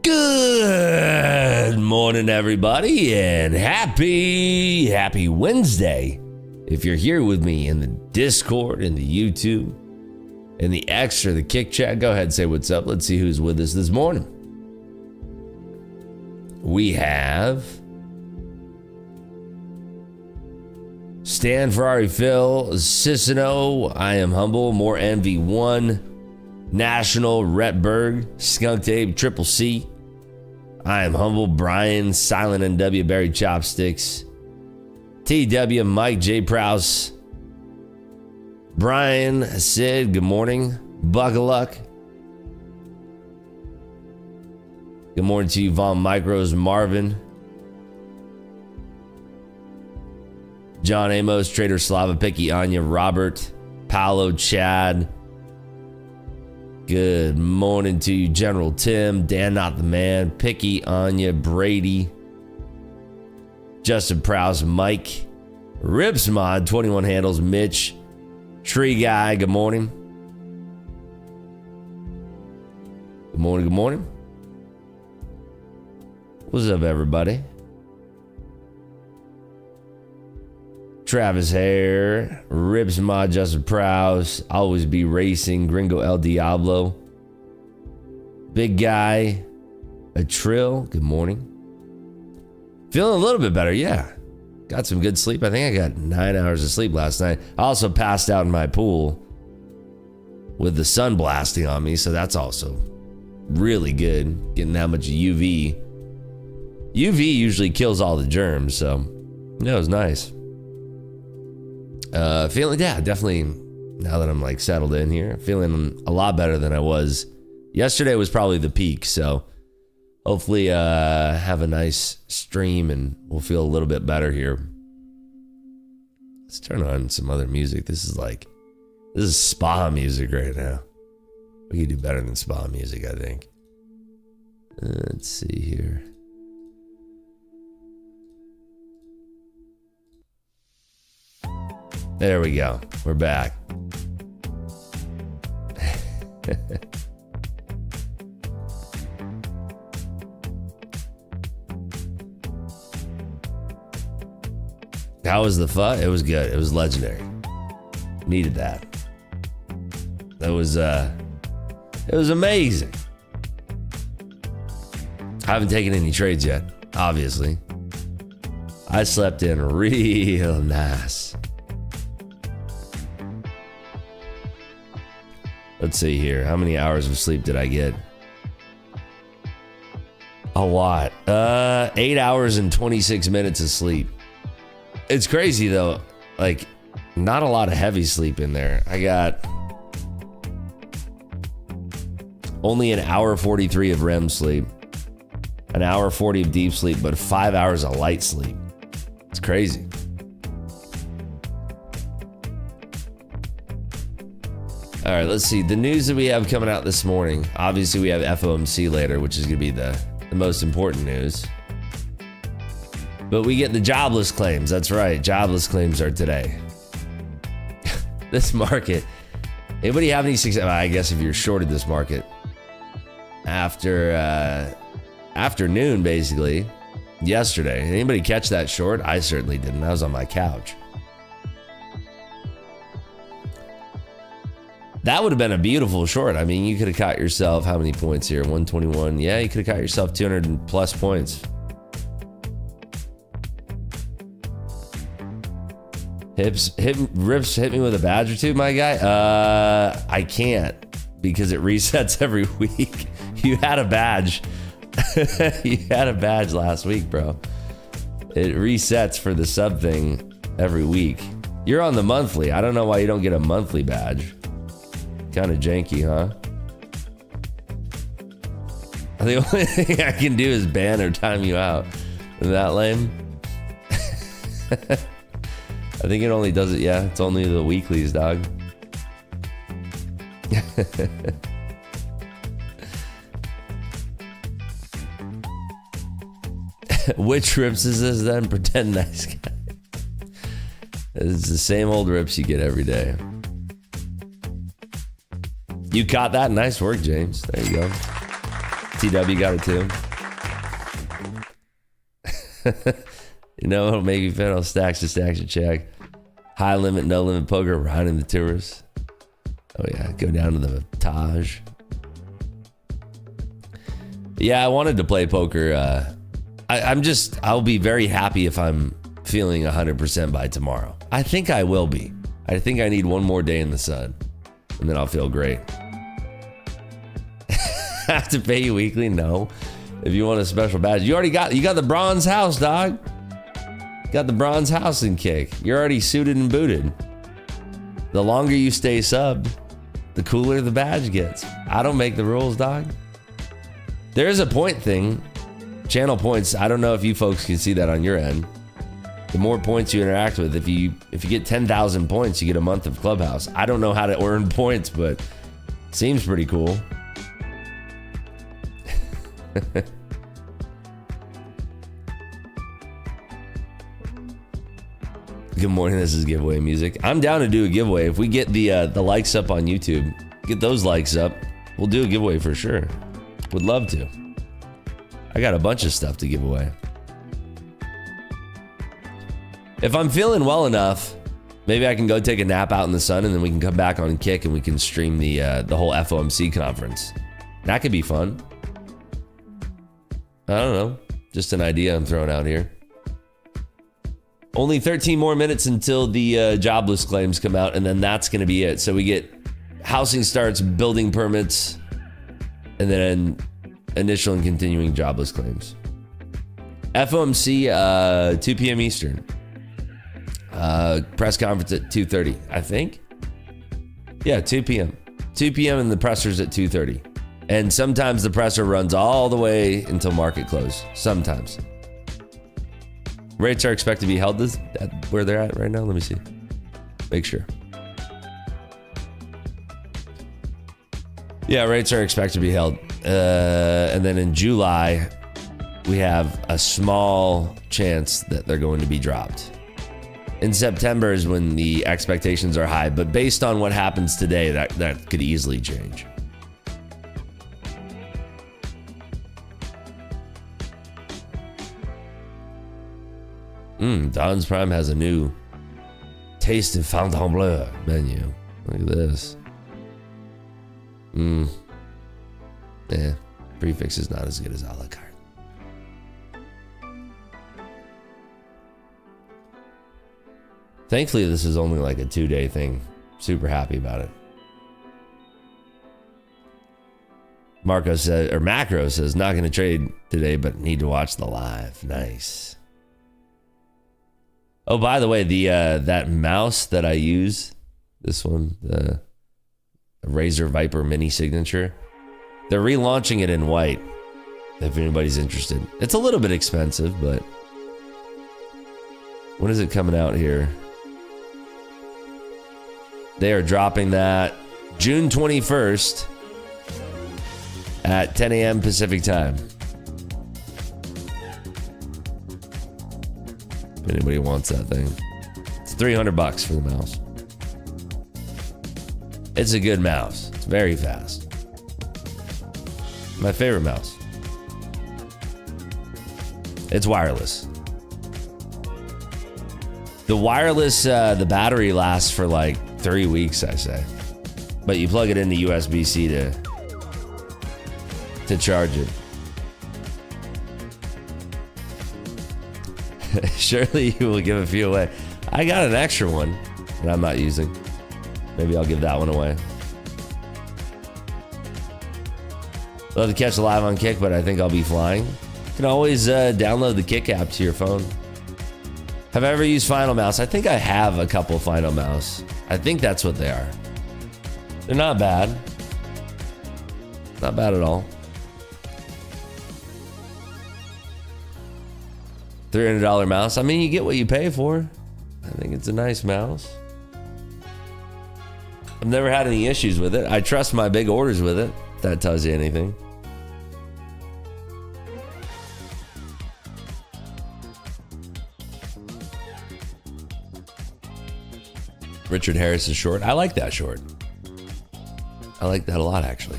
Good morning, everybody, and happy Wednesday. If you're here with me in the Discord, in the YouTube, in the X or the Kick Chat, go ahead and say what's up. Let's see who's with us this morning. We have Stan Ferrari Phil, Cicino, I Am Humble, More NV1, National, Retberg, Skunk Abe, Triple C, I Am Humble, Brian, Silent NW, Barry Chopsticks, TW, Mike, J. Prouse, Brian, Sid, good morning, Buckle Luck. Good morning to you, Von Micros, Marvin, John Amos, Trader Slava, Picky, Anya, Robert, Paolo, Chad. Good morning to you, General Tim, Dan Not the Man, Picky, Anya, Brady, Justin Prowse, Mike, Rips Mod, 21 Handles, Mitch, Tree Guy, good morning. Good morning, good morning. What's up, everybody? Travis Hare, Rips Mod, Justin Prowse, Always Be Racing, Gringo El Diablo, Big Guy, a Trill, good morning. Feeling a little bit better, yeah. Got some good sleep. I think I got 9 hours of sleep last night. I also passed out in my pool with the sun blasting on me, so that's also really good, getting that much UV. UV usually kills all the germs, so yeah, it was nice. Feeling, yeah, definitely, now that I'm like settled in here, feeling a lot better than I was. Yesterday was probably the peak, so hopefully have a nice stream and we'll feel a little bit better here. Let's turn on some other music. This is spa music right now. We could do better than spa music, I think. Let's see here. There we go. We're back. How was the fun? It was good. It was legendary. Needed that. That was it was amazing. I haven't taken any trades yet, obviously. I slept in real nice. Let's see here. How many hours of sleep did I get? A lot. 8 hours and 26 minutes of sleep. It's crazy though. Like, not a lot of heavy sleep in there. I got only an hour 43 of REM sleep, an hour 40 of deep sleep, but 5 hours of light sleep. It's crazy. All right, let's see. The news that we have coming out this morning. Obviously, we have FOMC later, which is going to be the most important news. But we get the jobless claims. That's right. Jobless claims are today. This market. Anybody have any success? I guess if you're shorted this market. After afternoon, basically, yesterday. Anybody catch that short? I certainly didn't. I was on my couch. That would have been a beautiful short. I mean, you could have caught yourself, how many points here? 121. Yeah, you could have caught yourself 200 plus points. Rips hit me with a badge or two, my guy. I can't because it resets every week. You had a badge. You had a badge last week, bro. It resets for the sub thing every week. You're on the monthly. I don't know why you don't get a monthly badge. Kind of janky, huh? The only thing I can do is ban or time you out. Isn't that lame? I think it only does it, yeah. It's only the weeklies, dog. Which rips is this then? Pretend nice guy. It's the same old rips you get every day. You caught that? Nice work, James. There you go. TW got it too. You know, it'll make you feel on stacks to stacks to check. High limit, no limit poker, riding the tourists. Oh yeah, go down to the Taj. Yeah, I wanted to play poker. I'll be very happy if I'm feeling 100% by tomorrow. I think I will be. I think I need one more day in the sun, and then I'll feel great. Have to pay you weekly? No. If you want a special badge, you got the bronze house, dog. Got the bronze house in kick. You're already suited and booted. The longer you stay subbed, the cooler the badge gets. I don't make the rules, dog. There is a point thing. Channel points. I don't know if you folks can see that on your end. The more points you interact with, if you get 10,000 points, you get a month of Clubhouse. I don't know how to earn points, but seems pretty cool. Good morning, this is giveaway music. I'm down to do a giveaway. If we get the likes up on YouTube, get those likes up, we'll do a giveaway for sure. Would love to. I got a bunch of stuff to give away. If I'm feeling well enough, maybe I can go take a nap out in the sun and then we can come back on Kick and we can stream the whole FOMC conference. That could be fun. I don't know. Just an idea I'm throwing out here. Only 13 more minutes until the jobless claims come out, and then that's going to be it. So we get housing starts, building permits, and then initial and continuing jobless claims. FOMC, 2 p.m. Eastern. Press conference at 2:30, I think. Yeah, 2 p.m. 2 p.m. and the presser's at 2:30. And sometimes the presser runs all the way until market close. Sometimes. Rates are expected to be held at where they're at right now. Let me see. Make sure. Yeah, rates are expected to be held. And then in July, we have a small chance that they're going to be dropped. In September is when the expectations are high, but based on what happens today, that could easily change. Don's Prime has a new Taste of Fontainebleau menu. Look at this. Yeah, prefix is not as good as a la carte. Thankfully, this is only like a 2-day thing. Super happy about it. Marco says, or Macro says, not going to trade today, but need to watch the live. Nice. Oh, by the way, the that mouse that I use, this one, the Razer Viper Mini Signature, they're relaunching it in white, if anybody's interested. It's a little bit expensive, but when is it coming out here? They are dropping that June 21st at 10 a.m. Pacific time. If anybody wants that thing. It's $300 for the mouse. It's a good mouse. It's very fast. My favorite mouse. It's wireless. The wireless, the battery lasts for like 3 weeks, I say. But you plug it into USB-C to charge it. Surely you will give a few away. I got an extra one that I'm not using. Maybe I'll give that one away. Love to catch a live on Kick, but I think I'll be flying. You can always download the Kick app to your phone. Have I ever used Final Mouse? I think I have a couple Final Mouse. I think that's what they are. They're not bad. Not bad at all. $300 mouse. I mean, you get what you pay for. I think it's a nice mouse. I've never had any issues with it. I trust my big orders with it, if that tells you anything. Richard Harris is short. I like that short. I like that a lot, actually.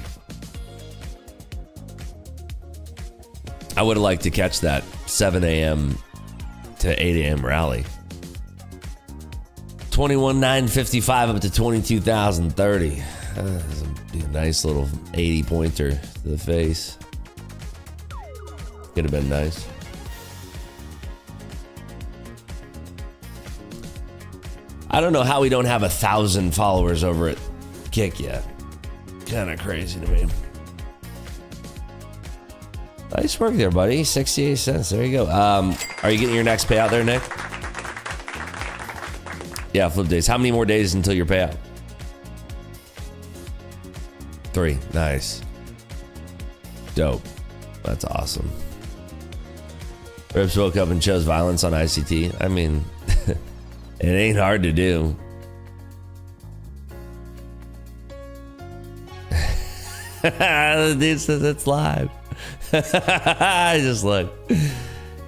I would have liked to catch that 7 a.m. to 8 a.m. rally. 21,955 up to 22,030. That'd be a nice little 80 pointer to the face. Could have been nice. I don't know how we don't have 1,000 followers over at Kick yet. Kind of crazy to me. Nice work there, buddy. 68 cents. There you go. Are you getting your next payout there, Nick? Yeah, flip days. How many more days until your payout? 3. Nice. Dope. That's awesome. Rips woke up and chose violence on ICT. I mean, it ain't hard to do. The dude says it's live. I just look.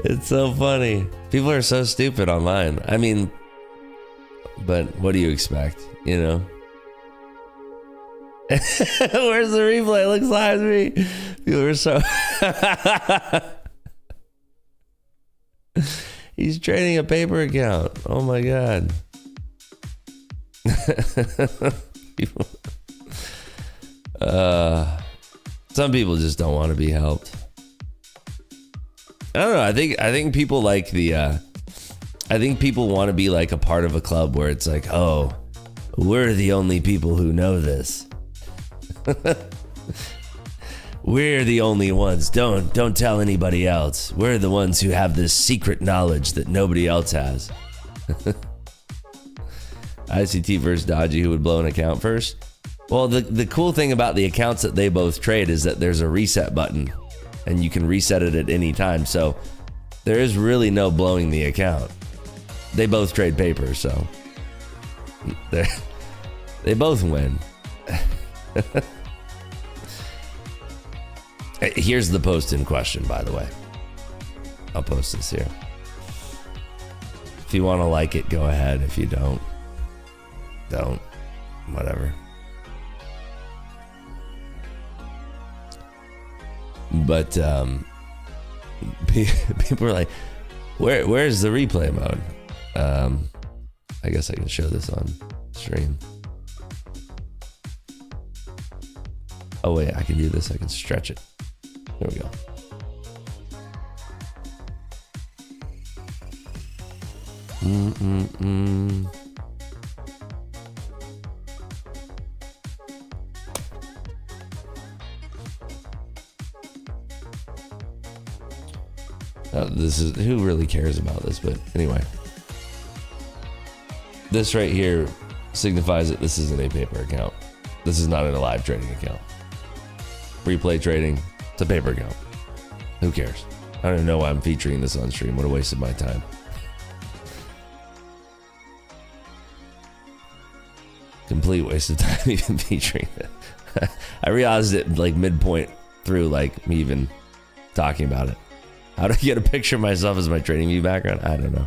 It's so funny. People are so stupid online. I mean, but what do you expect? You know? Where's the replay? It looks live to me. People are so... He's trading a paper account. Oh my God. Some people just don't want to be helped. I don't know. I think people like the I think people want to be like a part of a club where it's like, oh, we're the only people who know this. We're the only ones. Don't tell anybody else. We're the ones who have this secret knowledge that nobody else has. ICT versus Dodgy, who would blow an account first? Well, the cool thing about the accounts that they both trade is that there's a reset button and you can reset it at any time. So there is really no blowing the account. They both trade paper, so they both win. Here's the post in question, by the way. I'll post this here. If you want to like it, go ahead. If you don't. Whatever. But people are like, where's the replay mode? I guess I can show this on stream. Oh wait, I can do this. I can stretch it. There we go. This is, who really cares about this? But anyway, this right here signifies that this isn't a paper account. This is not a live trading account. Replay trading, it's a paper account. Who cares? I don't even know why I'm featuring this on stream. What a waste of my time. Complete waste of time even featuring it. I realized it like midpoint through like me even talking about it. How do I get a picture of myself as my trading view background? I don't know.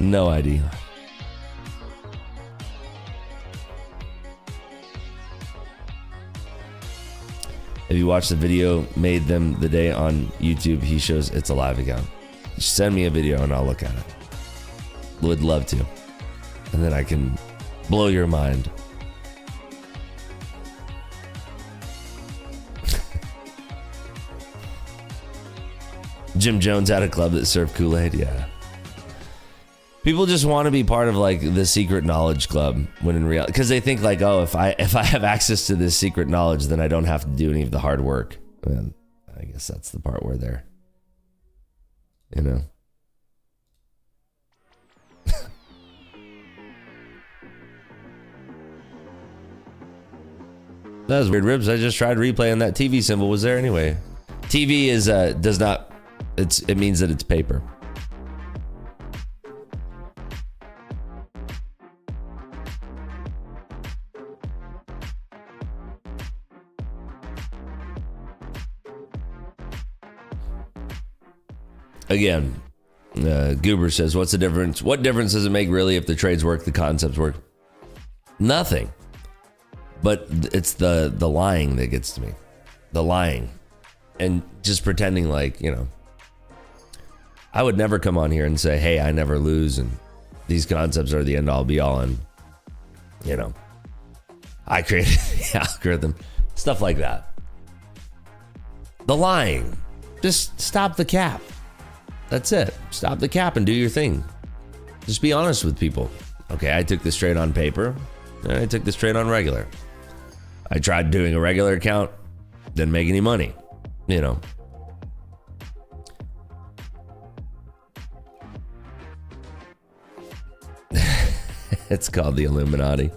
No idea. If you watch the video made them the day on YouTube, he shows it's a live account. Just send me a video and I'll look at it. Would love to. And then I can blow your mind. Jim Jones had a club that served Kool-Aid. Yeah. People just want to be part of like the secret knowledge club when in reality, because they think like, oh, if I have access to this secret knowledge, then I don't have to do any of the hard work. And I guess that's the part where they're, you know. That was weird, Ribs. I just tried replaying that TV symbol. Was there anyway? TV is does not. It means that it's paper. Again, Goober says, what's the difference? What difference does it make really if the trades work, the concepts work? Nothing. But it's the lying that gets to me. The lying. and just pretending like, you know, I would never come on here and say, hey, I never lose, and these concepts are the end all be all, and, you know, I created the algorithm, stuff like that. The lying. Just stop the cap. That's it. Stop the cap and do your thing. Just be honest with people. Okay, I took this trade on paper, and I took this trade on regular. I tried doing a regular account, didn't make any money, you know. It's called the Illuminati.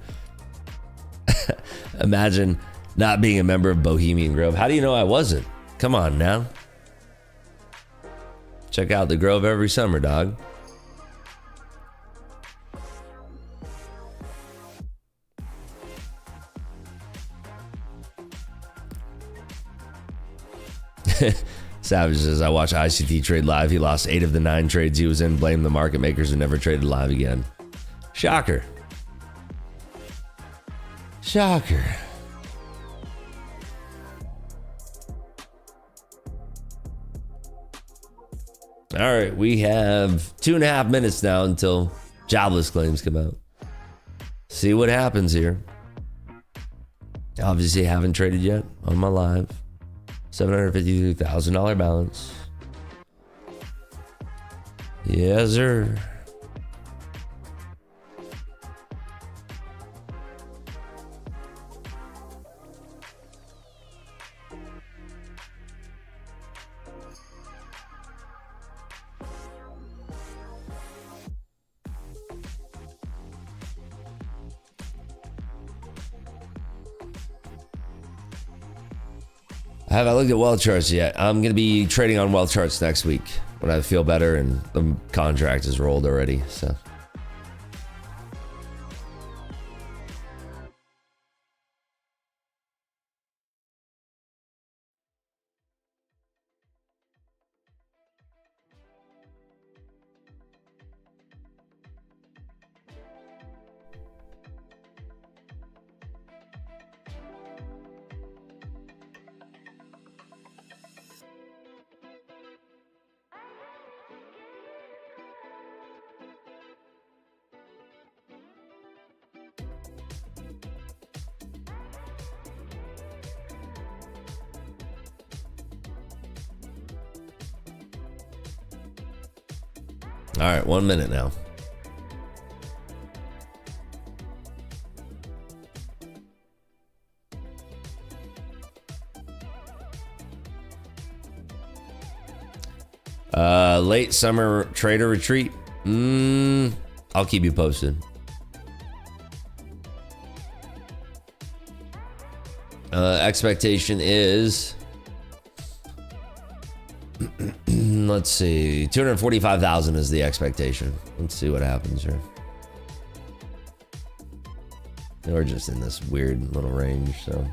Imagine not being a member of Bohemian Grove. How do you know I wasn't? Come on now. Check out the Grove every summer, dog. Savage says, I watch ICT trade live. He lost 8 of the 9 trades he was in. Blame the market makers who never traded live again. Shocker. Shocker. All right, we have 2.5 minutes now until jobless claims come out. See what happens here. Obviously, haven't traded yet on my live. $752,000 balance. Yes, sir. Have I looked at well charts yet? I'm going to be trading on well charts next week when I feel better and the contract is rolled already. So. All right, 1 minute now. Late summer trader retreat. I'll keep you posted. Expectation is let's see, 245,000 is the expectation. Let's see what happens here. We're just in this weird little range, so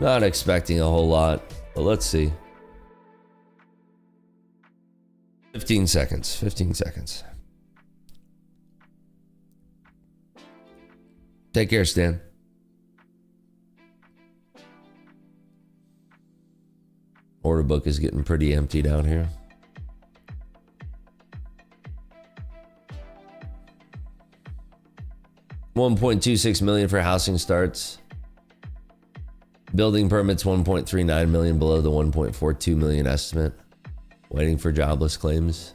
not expecting a whole lot, but let's see. 15 seconds. 15 seconds. Take care, Stan. Order book is getting pretty empty down here. $1.26 million for housing starts. Building permits 1.39 million, below the 1.42 million estimate. Waiting for jobless claims.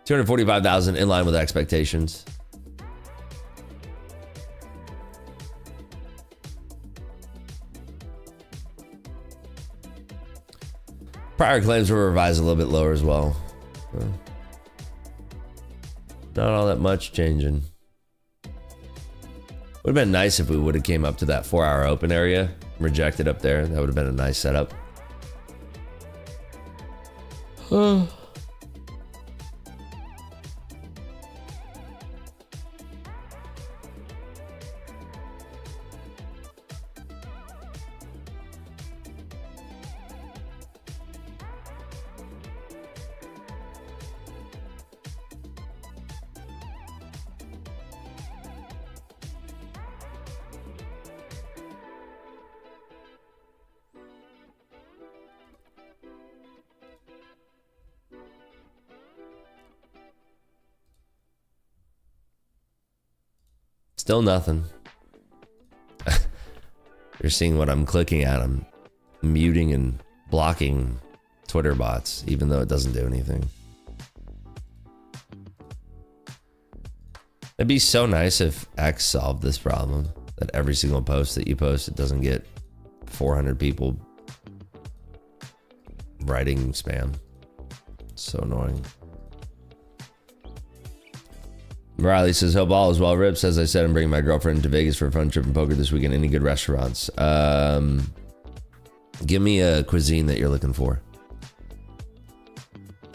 $245,000 in line with expectations. Prior claims were revised a little bit lower as well. Not all that much changing. Would have been nice if we would have came up to that 4-hour open area, rejected up there. That would have been a nice setup. Still nothing. You're seeing what I'm clicking at. I'm muting and blocking Twitter bots, even though it doesn't do anything. It'd be so nice if X solved this problem, that every single post that you post, it doesn't get 400 people writing spam. It's so annoying. Riley says, hope all is well. Rip says, I said I'm bringing my girlfriend to Vegas for a fun trip and poker this weekend. Any good restaurants? Give me a cuisine that you're looking for.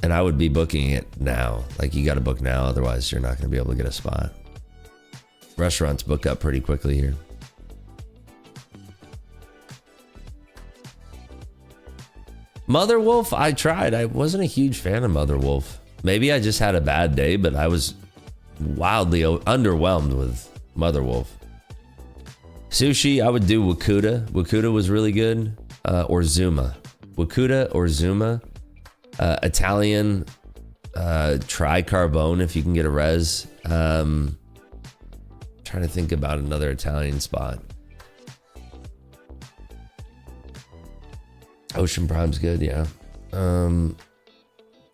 And I would be booking it now. Like, you got to book now, otherwise you're not going to be able to get a spot. Restaurants book up pretty quickly here. Mother Wolf, I tried. I wasn't a huge fan of Mother Wolf. Maybe I just had a bad day, but I was wildly underwhelmed with Mother Wolf. Sushi, I would do Wakuta. Wakuta was really good. Or Zuma. Wakuta or Zuma. Italian, try Carbone if you can get a res. Trying to think about another Italian spot. Ocean Prime's good, yeah.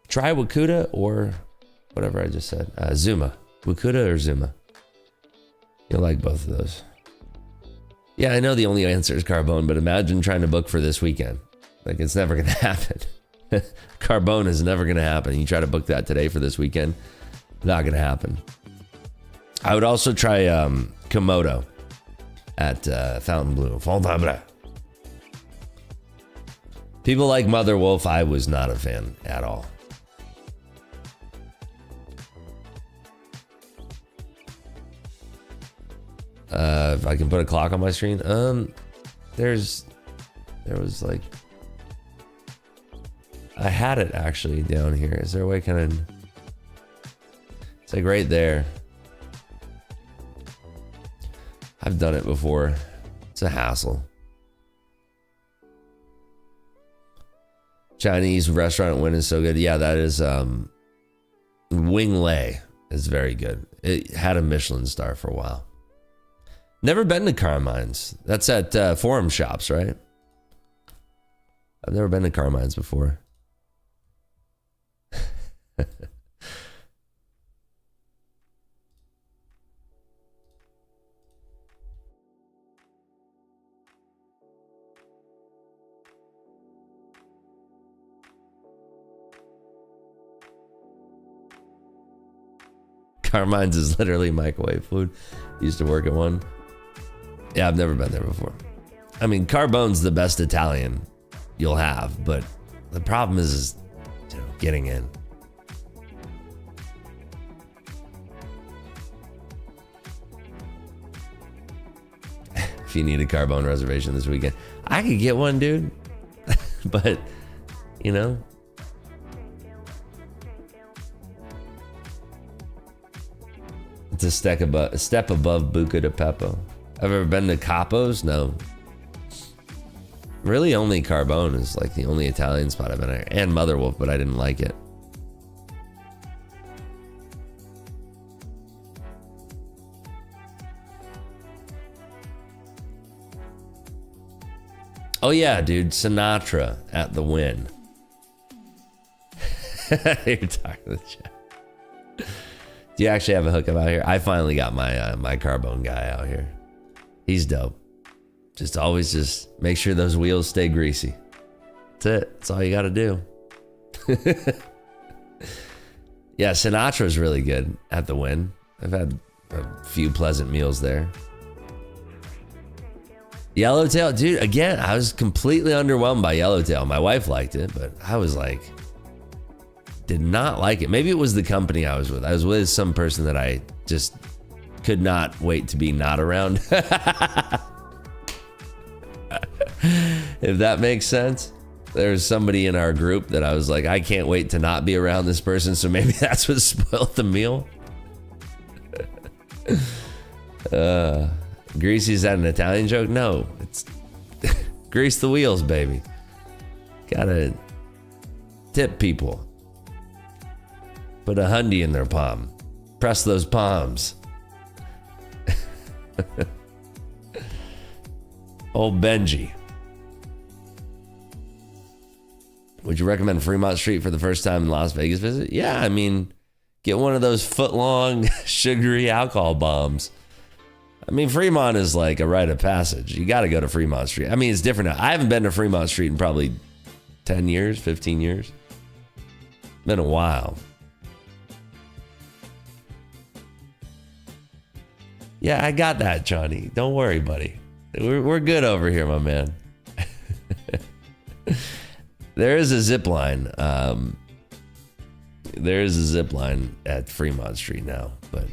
Try Wakuta or whatever I just said. Zuma. Wakuta or Zuma. You'll like both of those. Yeah, I know the only answer is Carbone, but imagine trying to book for this weekend. Like, it's never going to happen. Carbone is never going to happen. You try to book that today for this weekend, not going to happen. I would also try Komodo at Fontainebleau. Fontainebleau. People like Mother Wolf, I was not a fan at all. If I can put a clock on my screen, there was like, I had it actually down here. Is there a way kind of, it's like right there. I've done it before. It's a hassle. Chinese restaurant win is so good. Yeah, that is Wing Lei is very good. It had a Michelin star for a while. Never been to Carmine's. That's at Forum Shops, right? I've never been to Carmine's before. Carmine's is literally microwave food. Used to work at one. Yeah, I've never been there before. I mean, Carbone's the best Italian you'll have, but the problem is you know, getting in. If you need a Carbone reservation this weekend, I could get one, dude. But, you know, it's a step above Buca di Beppo. I've ever been to Capo's? No. Really only Carbone is like the only Italian spot I've been at. And Mother Wolf, but I didn't like it. Oh yeah, dude, Sinatra at the Win. You're talking to the chat. Do you actually have a hookup out here? I finally got my my Carbone guy out here. He's dope. Just always just make sure those wheels stay greasy. That's it. That's all you got to do. Yeah, Sinatra's really good at the Win. I've had a few pleasant meals there. Yellowtail, dude, again, I was completely underwhelmed by Yellowtail. My wife liked it, but I was like, did not like it. Maybe it was the company I was with. I was with some person that I just could not wait to be not around. If that makes sense. There's somebody in our group that I was like, I can't wait to not be around this person, so maybe that's what spoiled the meal. Greasy, is that an Italian joke? No, it's grease the wheels, baby. Gotta tip people. Put a hundy in their palm. Press those palms. Old Benji. Would you recommend Fremont Street for the first time in Las Vegas visit? Yeah, I mean, get one of those foot-long sugary alcohol bombs. I mean, Fremont is like a rite of passage. You got to go to Fremont Street. I mean, it's different now. I haven't been to Fremont Street in probably 10 years, 15 years. Been a while. Yeah, I got that, Johnny. Don't worry, buddy. We're good over here, my man. There is a zip line. There is a zip line at Fremont Street now. But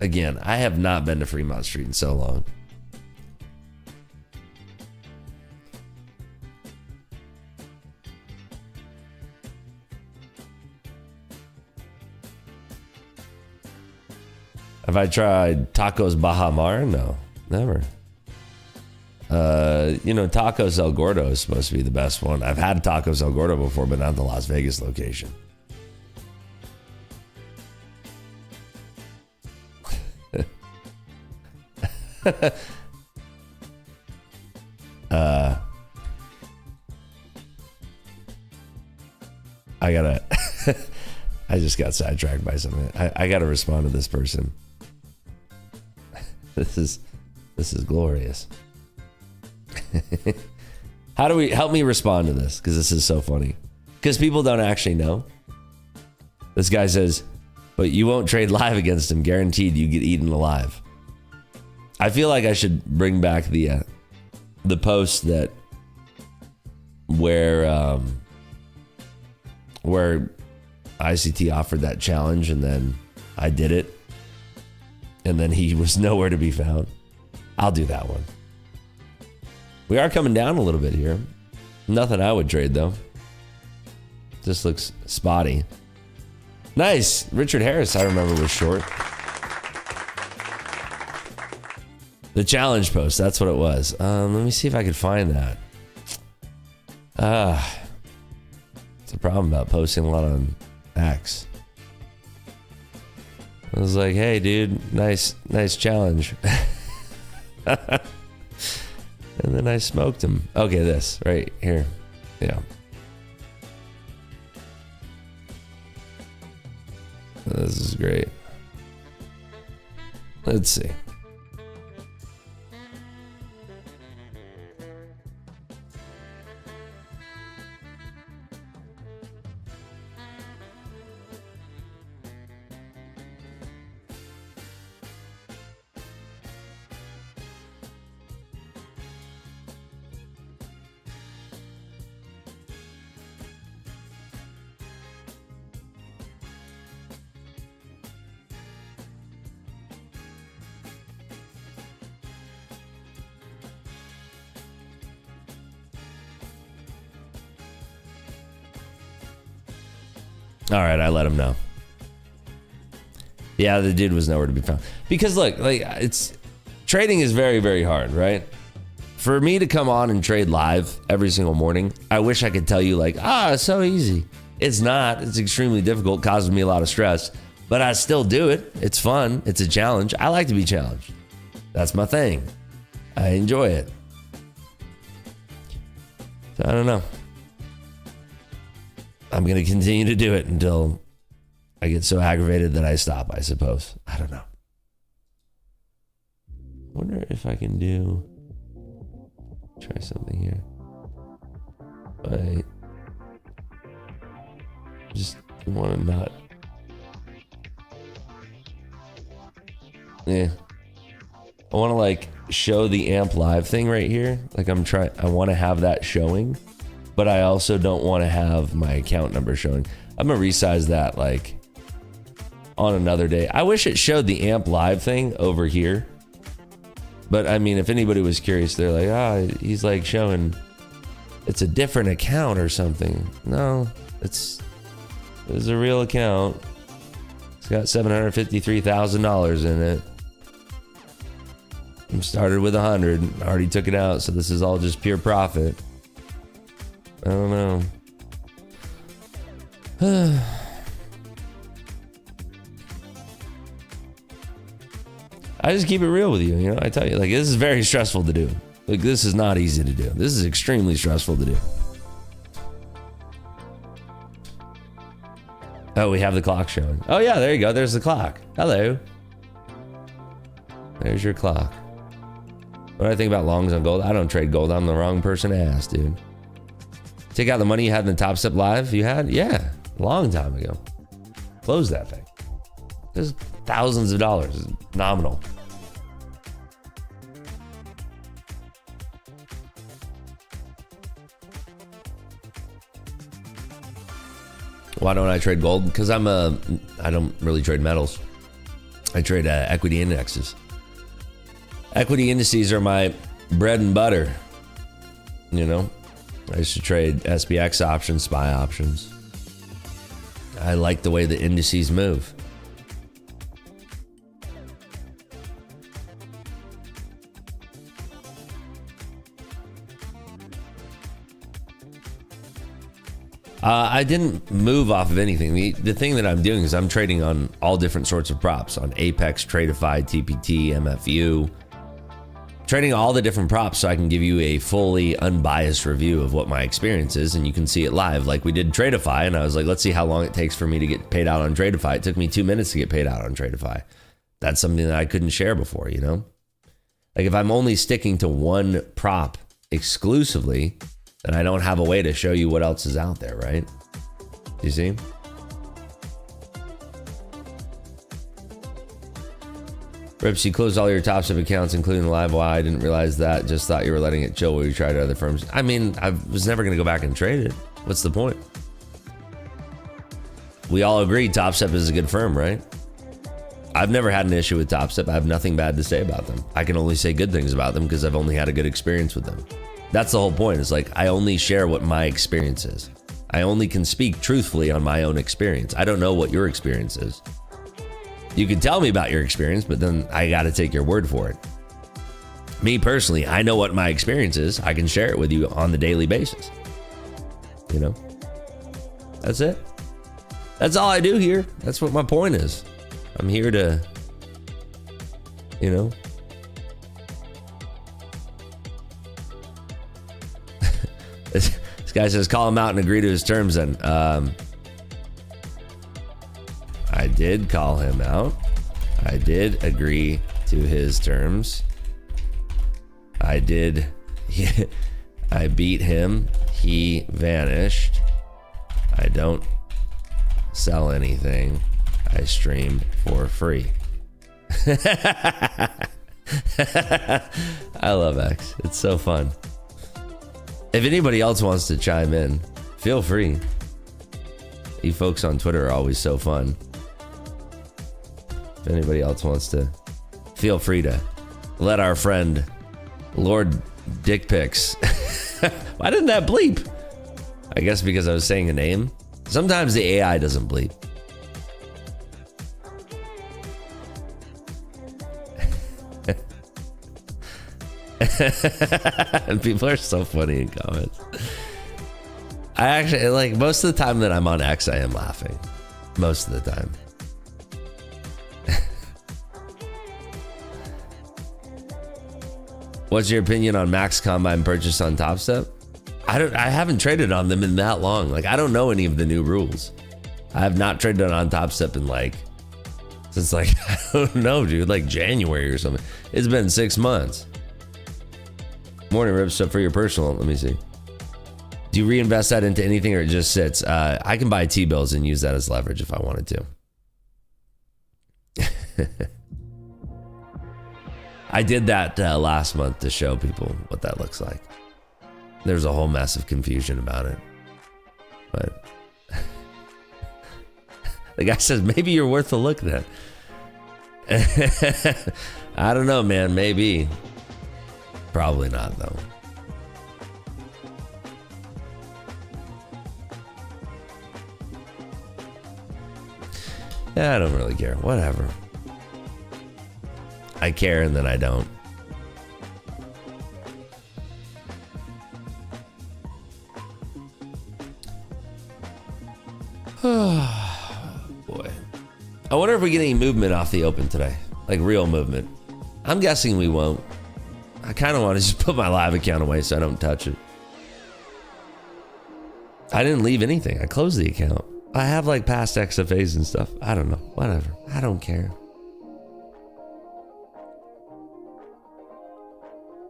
again, I have not been to Fremont Street in so long. Have I tried tacos Baja Mar? No, never. You know, Tacos El Gordo is supposed to be the best one. I've had Tacos El Gordo before, but not the Las Vegas location. I gotta I just got sidetracked by something. I gotta respond to this person. This is glorious. How do we help me respond to this? Because this is so funny. Because people don't actually know. This guy says, but you won't trade live against him. Guaranteed you get eaten alive. I feel like I should bring back the post that where ICT offered that challenge and then I did it. And then he was nowhere to be found. I'll do that one. We are coming down a little bit here. Nothing I would trade though. This looks spotty. Nice. Richard Harris, I remember, was short. The challenge post, that's what it was. Let me see if I could find that. It's a problem about posting a lot on X. I was like, hey dude, nice challenge. And then I smoked him. Okay, this right here. Yeah. This is great. Let's see. All right, I let him know. Yeah, the dude was nowhere to be found. Because look, like trading is very, very hard, right? For me to come on and trade live every single morning, I wish I could tell you like, it's so easy. It's not. It's extremely difficult, causes me a lot of stress, but I still do it. It's fun. It's a challenge. I like to be challenged. That's my thing. I enjoy it. So I don't know. I'm going to continue to do it until I get so aggravated that I stop, I suppose. I don't know. I wonder if I can try something here. I just want to not. Yeah. I want to like show the amp live thing right here. Like I want to have that showing. But I also don't want to have my account number showing. I'm going to resize that like on another day. I wish it showed the amp live thing over here. But I mean, if anybody was curious, they're like, he's like showing it's a different account or something. No, it's a real account. It's got $753,000 in it. I started with 100, already took it out. So this is all just pure profit. I don't know. I just keep it real with you. You know, I tell you, like, this is very stressful to do. Like, this is not easy to do. This is extremely stressful to do. Oh, we have the clock showing. Oh yeah, there you go. There's the clock. Hello. There's your clock. What do I think about longs on gold? I don't trade gold. I'm the wrong person to ask, dude. Take out the money you had in the Top Step Live you had? Yeah, a long time ago. Close that thing. There's thousands of dollars. It's nominal. Why don't I trade gold? Because I don't really trade metals. I trade equity indexes. Equity indices are my bread and butter. You know, I used to trade SPX options, SPY options. I like the way the indices move. I didn't move off of anything. The thing that I'm doing is I'm trading on all different sorts of props, on Apex, Tradeify, TPT, MFU. Trading all the different props so I can give you a fully unbiased review of what my experience is, and you can see it live. Like we did Tradeify, and I was like, let's see how long it takes for me to get paid out on Tradeify. It took me 2 minutes to get paid out on Tradeify. That's something that I couldn't share before, you know? Like if I'm only sticking to one prop exclusively, then I don't have a way to show you what else is out there, right? You see? Rips, you closed all your Top Step accounts, including the live. Why? I didn't realize that. Just thought you were letting it chill while you tried other firms. I mean, I was never going to go back and trade it. What's the point? We all agree Top Step is a good firm, right? I've never had an issue with Top Step. I have nothing bad to say about them. I can only say good things about them because I've only had a good experience with them. That's the whole point. It's like I only share what my experience is. I only can speak truthfully on my own experience. I don't know what your experience is. You can tell me about your experience, but then I got to take your word for it. Me personally, I know what my experience is. I can share it with you on the daily basis. You know? That's it. That's all I do here. That's what my point is. I'm here to, you know. This guy says, call him out and agree to his terms then. I did call him out. I did agree to his terms. I did. I beat him. He vanished. I don't sell anything. I stream for free. I love X. It's so fun. If anybody else wants to chime in, feel free. You folks on Twitter are always so fun. If anybody else wants to, feel free to let our friend Lord Dick Pics. Why didn't that bleep? I guess because I was saying a name. Sometimes the AI doesn't bleep. And people are so funny in comments. I actually, like, most of the time that I'm on X, I am laughing. Most of the time. What's your opinion on Max Combine purchase on Top Step? I haven't traded on them in that long. Like, I don't know any of the new rules. I have not traded on Top Step in since I don't know, dude, like January or something. It's been 6 months. Morning, Rip. So for your personal, let me see. Do you reinvest that into anything or it just sits? I can buy T-bills and use that as leverage if I wanted to. I did that last month to show people what that looks like. There's a whole mess of confusion about it. But the guy says, maybe you're worth a look then. I don't know, man. Maybe. Probably not, though. Yeah, I don't really care. Whatever. I care and then I don't. Boy. I wonder if we get any movement off the open today. Like real movement. I'm guessing we won't. I kind of want to just put my live account away so I don't touch it. I didn't leave anything. I closed the account. I have like past XFAs and stuff. I don't know. Whatever. I don't care.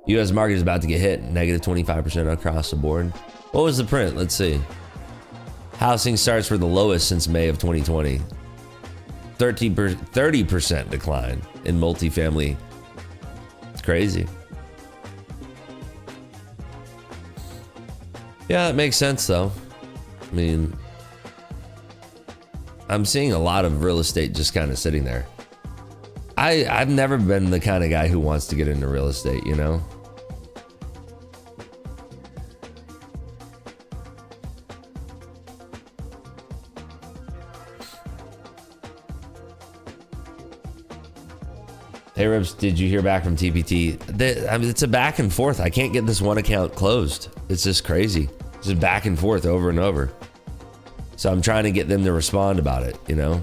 U.S. market is about to get hit. Negative 25% across the board. What was the print? Let's see. Housing starts for the lowest since May of 2020. 30% decline in multifamily. It's crazy. Yeah, it makes sense though. I mean, I'm seeing a lot of real estate just kind of sitting there. I've never been the kind of guy who wants to get into real estate, you know? Hey Ribs, did you hear back from TPT? I mean, it's a back and forth. I can't get this one account closed. It's just crazy. It's just back and forth over and over. So I'm trying to get them to respond about it, you know?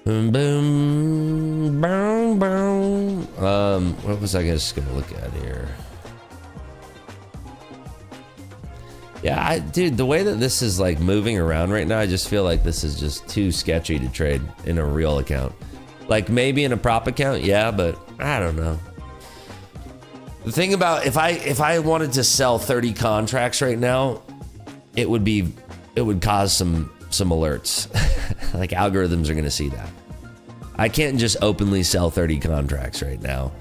Boom, boom, boom, boom. What was I just gonna look at here? Yeah, dude, the way that this is like moving around right now, I just feel like this is just too sketchy to trade in a real account. Like maybe in a prop account, yeah, but I don't know. The thing about if I wanted to sell 30 contracts right now, it would cause some alerts. Like algorithms are gonna see that. I can't just openly sell 30 contracts right now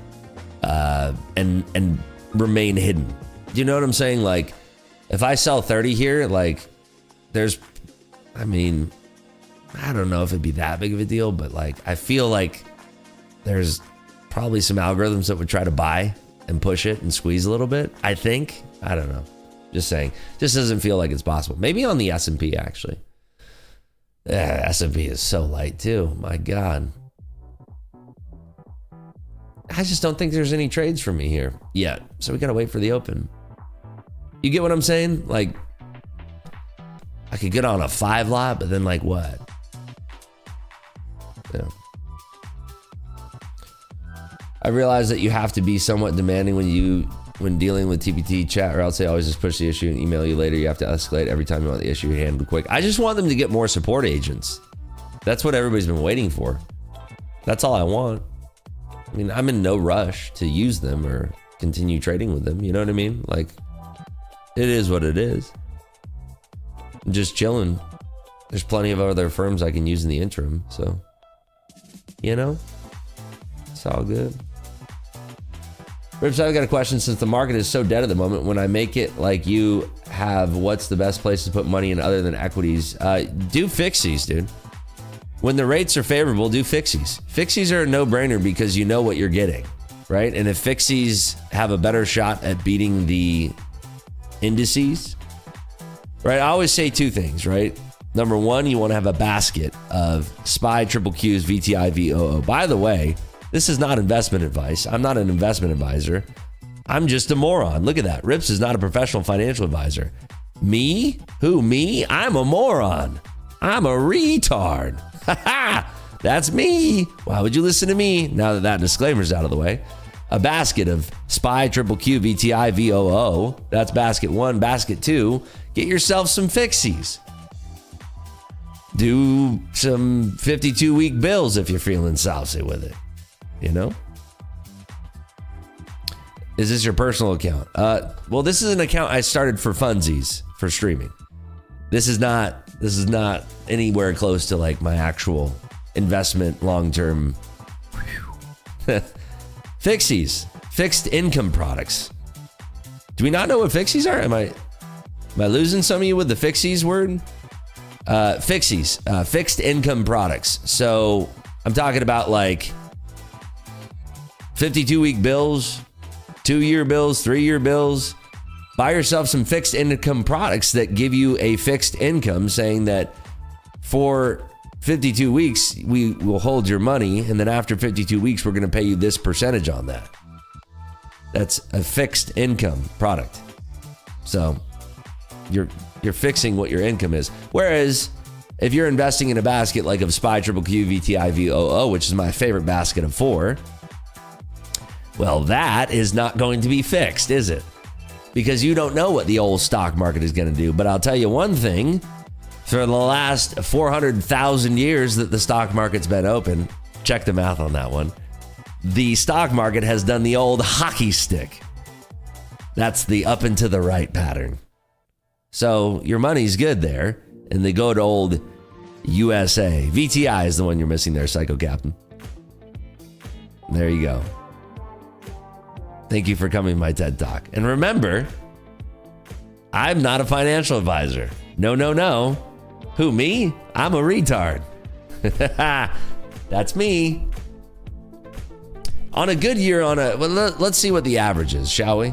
and remain hidden. Do you know what I'm saying? Like if I sell 30 here, like I mean, I don't know if it'd be that big of a deal, but like I feel like there's probably some algorithms that would try to buy and push it and squeeze a little bit. I think, I don't know. Just saying, just doesn't feel like it's possible. Maybe on the S&P actually. Yeah, S&P is so light too. My God. I just don't think there's any trades for me here yet. So we gotta wait for the open. You get what I'm saying? Like, I could get on a 5 lot, but then like what? Yeah. I realize that you have to be somewhat demanding when dealing with TPT chat, or else they always just push the issue and email you later. You have to escalate every time you want the issue handled quick. I just want them to get more support agents. That's what everybody's been waiting for. That's all I want. I mean, I'm in no rush to use them or continue trading with them. You know what I mean? Like, it is what it is. I'm just chilling. There's plenty of other firms I can use in the interim. So, you know, it's all good. Rips, I've got a question. Since the market is so dead at the moment, when I make it like you have, what's the best place to put money in other than equities? Do fixies, dude. When the rates are favorable, do fixies. Fixies are a no-brainer because you know what you're getting, right? And if fixies have a better shot at beating the indices, right? I always say two things, right? Number one, you want to have a basket of SPY, triple Qs, VTI, VOO. By the way, this is not investment advice. I'm not an investment advisor. I'm just a moron. Look at that. Rips is not a professional financial advisor. Me? Who, me? I'm a moron. I'm a retard. That's me. Why would you listen to me? Now that disclaimer's out of the way. A basket of SPY, triple Q, VTI, VOO. That's basket one. Basket two, get yourself some fixies. Do some 52-week bills if you're feeling saucy with it. You know? Is this your personal account? Well, this is an account I started for funsies, for streaming. This is not anywhere close to like my actual investment long-term. Fixies, fixed income products. Do we not know what fixies are? Am I losing some of you with the fixies word? Fixies, fixed income products. So I'm talking about like 52-week bills, 2-year bills, 3-year bills. Buy yourself some fixed income products that give you a fixed income, saying that for 52 weeks, we will hold your money, and then after 52 weeks, we're going to pay you this percentage on that. That's a fixed income product. So you're fixing what your income is. Whereas if you're investing in a basket like of SPY, Triple Q, VTI, VOO, which is my favorite basket of 4, well, that is not going to be fixed, is it? Because you don't know what the old stock market is going to do. But I'll tell you one thing, for the last 400,000 years that the stock market's been open, check the math on that one, the stock market has done the old hockey stick. That's the up and to the right pattern. So your money's good there in the good old USA. VTI is the one you're missing there, Psycho Captain. There you go. Thank you for coming to my TED Talk. And remember, I'm not a financial advisor. No, no, no. Who, me? I'm a retard. That's me. On a good year, let's see what the average is, shall we?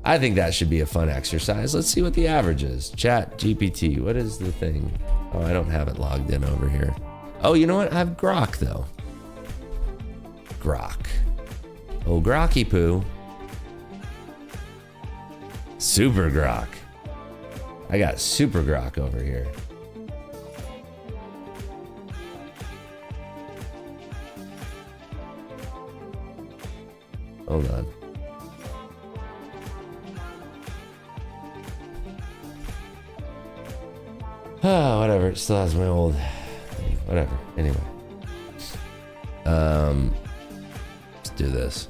I think that should be a fun exercise. Let's see what the average is. Chat GPT, what is the thing? Oh, I don't have it logged in over here. Oh, you know what? I have Grok, though. Grok. Oh, Grocky poo. Super Grok. I got Super Grok over here. Hold on. Oh, whatever. It still has my old thing. Whatever. Anyway. Let's do this.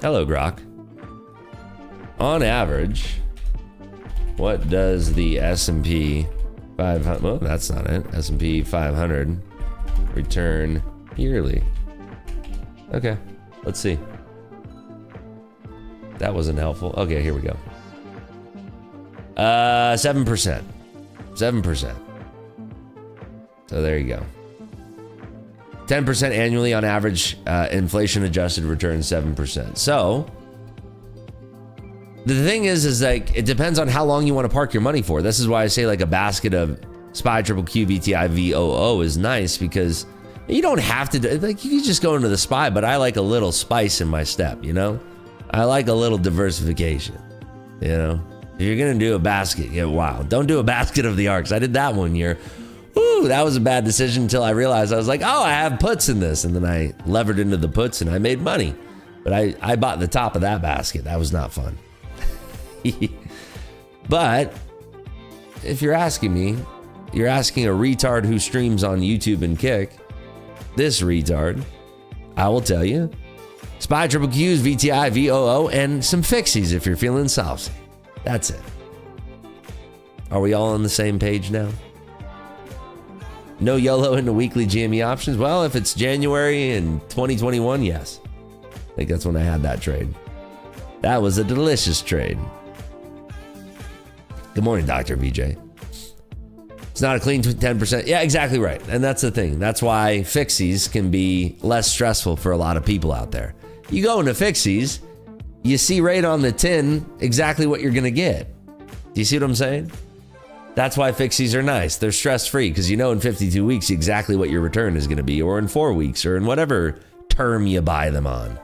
Hello, Grok. On average, what does the S&P 500, well, that's not it. S&P 500 return yearly? Okay, let's see. That wasn't helpful. Okay, here we go. 7%. 7%. So there you go. 10% annually on average, inflation adjusted return 7%. So the thing is like, it depends on how long you want to park your money for. This is why I say like a basket of SPY, Triple Q, VTI, VOO is nice, because you don't have to do, like, you can just go into the SPY, but I like a little spice in my step, you know? I like a little diversification, you know? If you're gonna do a basket, get wild. Don't do a basket of the ARKs. I did that one year. Ooh, that was a bad decision until I realized I was like, oh, I have puts in this. And then I levered into the puts and I made money. But I bought the top of that basket. That was not fun. But if you're asking me, you're asking a retard who streams on YouTube and Kick, this retard, I will tell you, SPY, Triple Qs, VTI, VOO, and some fixies if you're feeling saucy. That's it. Are we all on the same page now? No YOLO into weekly GME options? Well, if it's January in 2021, yes. I think that's when I had that trade. That was a delicious trade. Good morning, Dr. VJ. It's not a clean 10%. Yeah, exactly right. And that's the thing. That's why fixies can be less stressful for a lot of people out there. You go into fixies, you see right on the tin exactly what you're going to get. Do you see what I'm saying? That's why fixies are nice. They're stress-free because you know in 52 weeks exactly what your return is going to be, or in 4 weeks, or in whatever term you buy them on.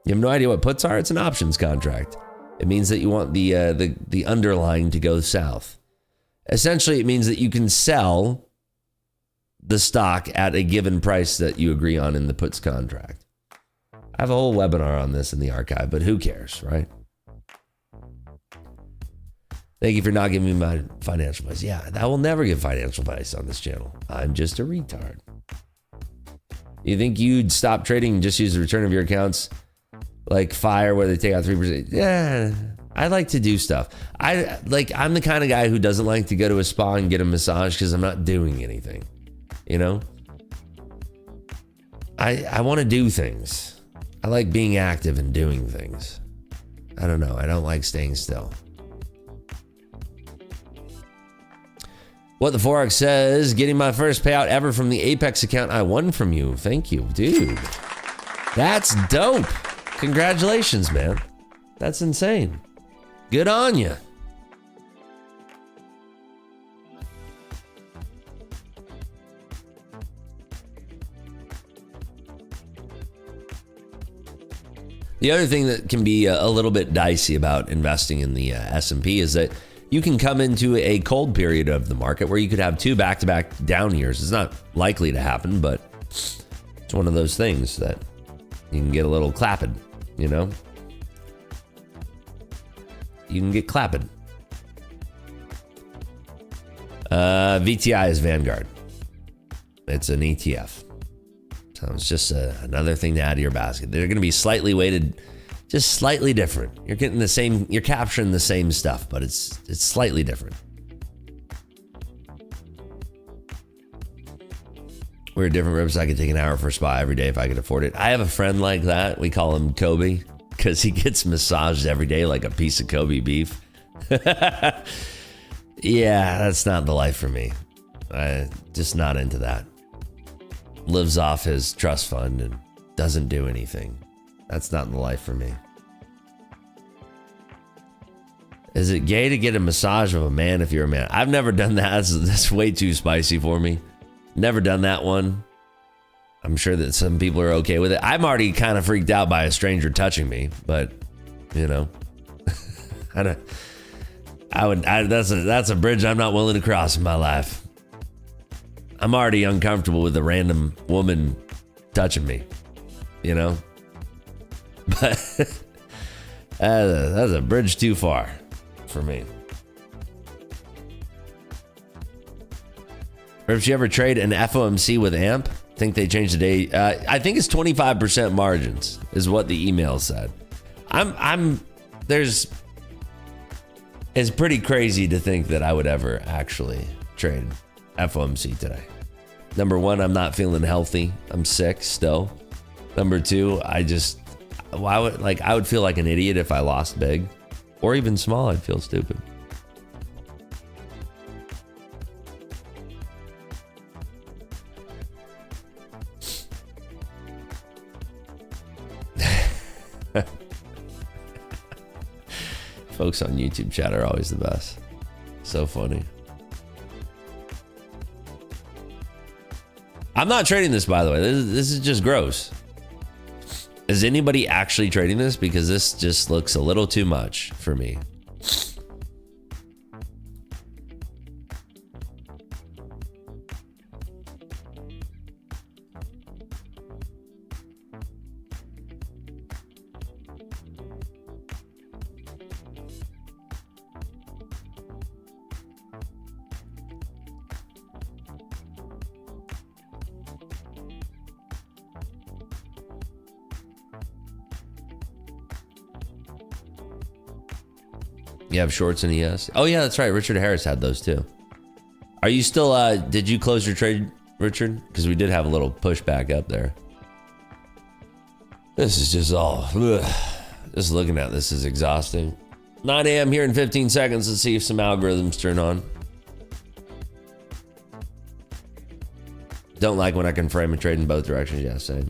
You have no idea what puts are? It's an options contract. It means that you want the underlying to go south. Essentially, it means that you can sell the stock at a given price that you agree on in the puts contract. I have a whole webinar on this in the archive, but who cares, right? Thank you for not giving me my financial advice. Yeah, I will never give financial advice on this channel. I'm just a retard. You think you'd stop trading and just use the return of your accounts like FIRE where they take out 3%? Yeah, I like to do stuff. I'm the kind of guy who doesn't like to go to a spa and get a massage because I'm not doing anything, you know? I want to do things. I like being active and doing things. I don't know. I don't like staying still. What the Forex says, getting my first payout ever from the Apex account I won from you. Thank you, dude. That's dope. Congratulations, man. That's insane. Good on you. The other thing that can be a little bit dicey about investing in the S&P is that you can come into a cold period of the market where you could have 2 back-to-back down years. It's not likely to happen, but it's one of those things that you can get a little clapping, you know? You can get clapping. VTI is Vanguard. It's an ETF. So it's just another thing to add to your basket. They're going to be slightly weighted, just slightly different. You're getting the same, you're capturing the same stuff, but it's slightly different. We're different ribs. I could take an hour for a spa every day if I could afford it. I have a friend like that. We call him Kobe because he gets massaged every day like a piece of Kobe beef. Yeah, that's not the life for me. Just not into that. Lives off his trust fund and doesn't do anything. That's not the life for me. Is it gay to get a massage of a man if you're a man? I've never done that. That's way too spicy for me. Never done that one. I'm sure that some people are okay with it. I'm already kind of freaked out by a stranger touching me, but you know, that's a bridge I'm not willing to cross in my life. I'm already uncomfortable with a random woman touching me, you know, but that's a bridge too far for me. Or if you ever trade an FOMC with AMP, think they changed the day. I think it's 25% margins is what the email said. It's pretty crazy to think that I would ever actually trade FOMC today. Number one, I'm not feeling healthy. I'm sick still. Number two, I would feel like an idiot if I lost big or even small. I'd feel stupid. Folks on YouTube chat are always the best. So funny. I'm not trading this, by the way. This is just gross. Is anybody actually trading this? Because this just looks a little too much for me. You have shorts in ES? Oh yeah, that's right. Richard Harris had those too. Are you still, did you close your trade, Richard? Because we did have a little pushback up there. This is just all, just looking at this is exhausting. 9 a.m. here in 15 seconds. Let's see if some algorithms turn on. Don't like when I can frame a trade in both directions. Yeah, same.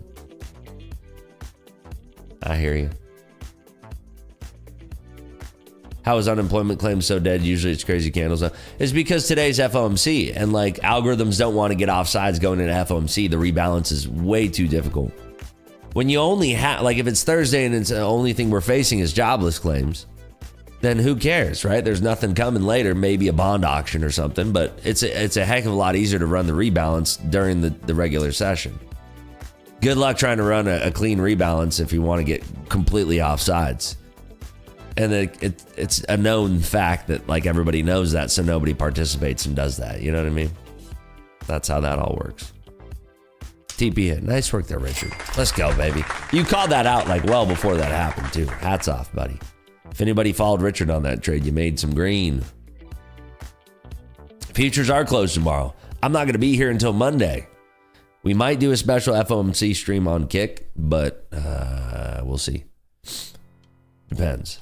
I hear you. How is unemployment claim so dead? Usually it's crazy candles. It's because today's FOMC and like algorithms don't want to get off sides going into FOMC. The rebalance is way too difficult. When you only have, like if it's Thursday and it's the only thing we're facing is jobless claims, then who cares, right? There's nothing coming later, maybe a bond auction or something, but it's a heck of a lot easier to run the rebalance during the regular session. Good luck trying to run a clean rebalance if you want to get completely off sides. And it's a known fact that like everybody knows that, so nobody participates and does that. You know what I mean? That's how that all works. TP hit. Nice work there, Richard. Let's go, baby. You called that out like well before that happened too. Hats off, buddy. If anybody followed Richard on that trade, you made some green. Futures are closed tomorrow. I'm not going to be here until Monday. We might do a special FOMC stream on Kick, but we'll see. Depends.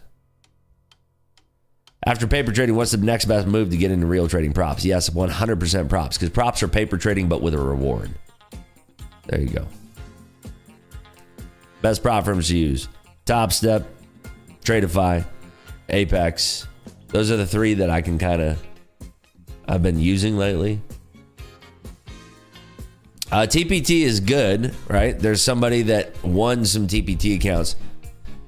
After paper trading, what's the next best move to get into real trading props? Yes, 100% props, because props are paper trading, but with a reward. There you go. Best prop firms to use. Top Step, Tradeify, Apex. Those are the three that I can I've been using lately. TPT is good, right? There's somebody that won some TPT accounts.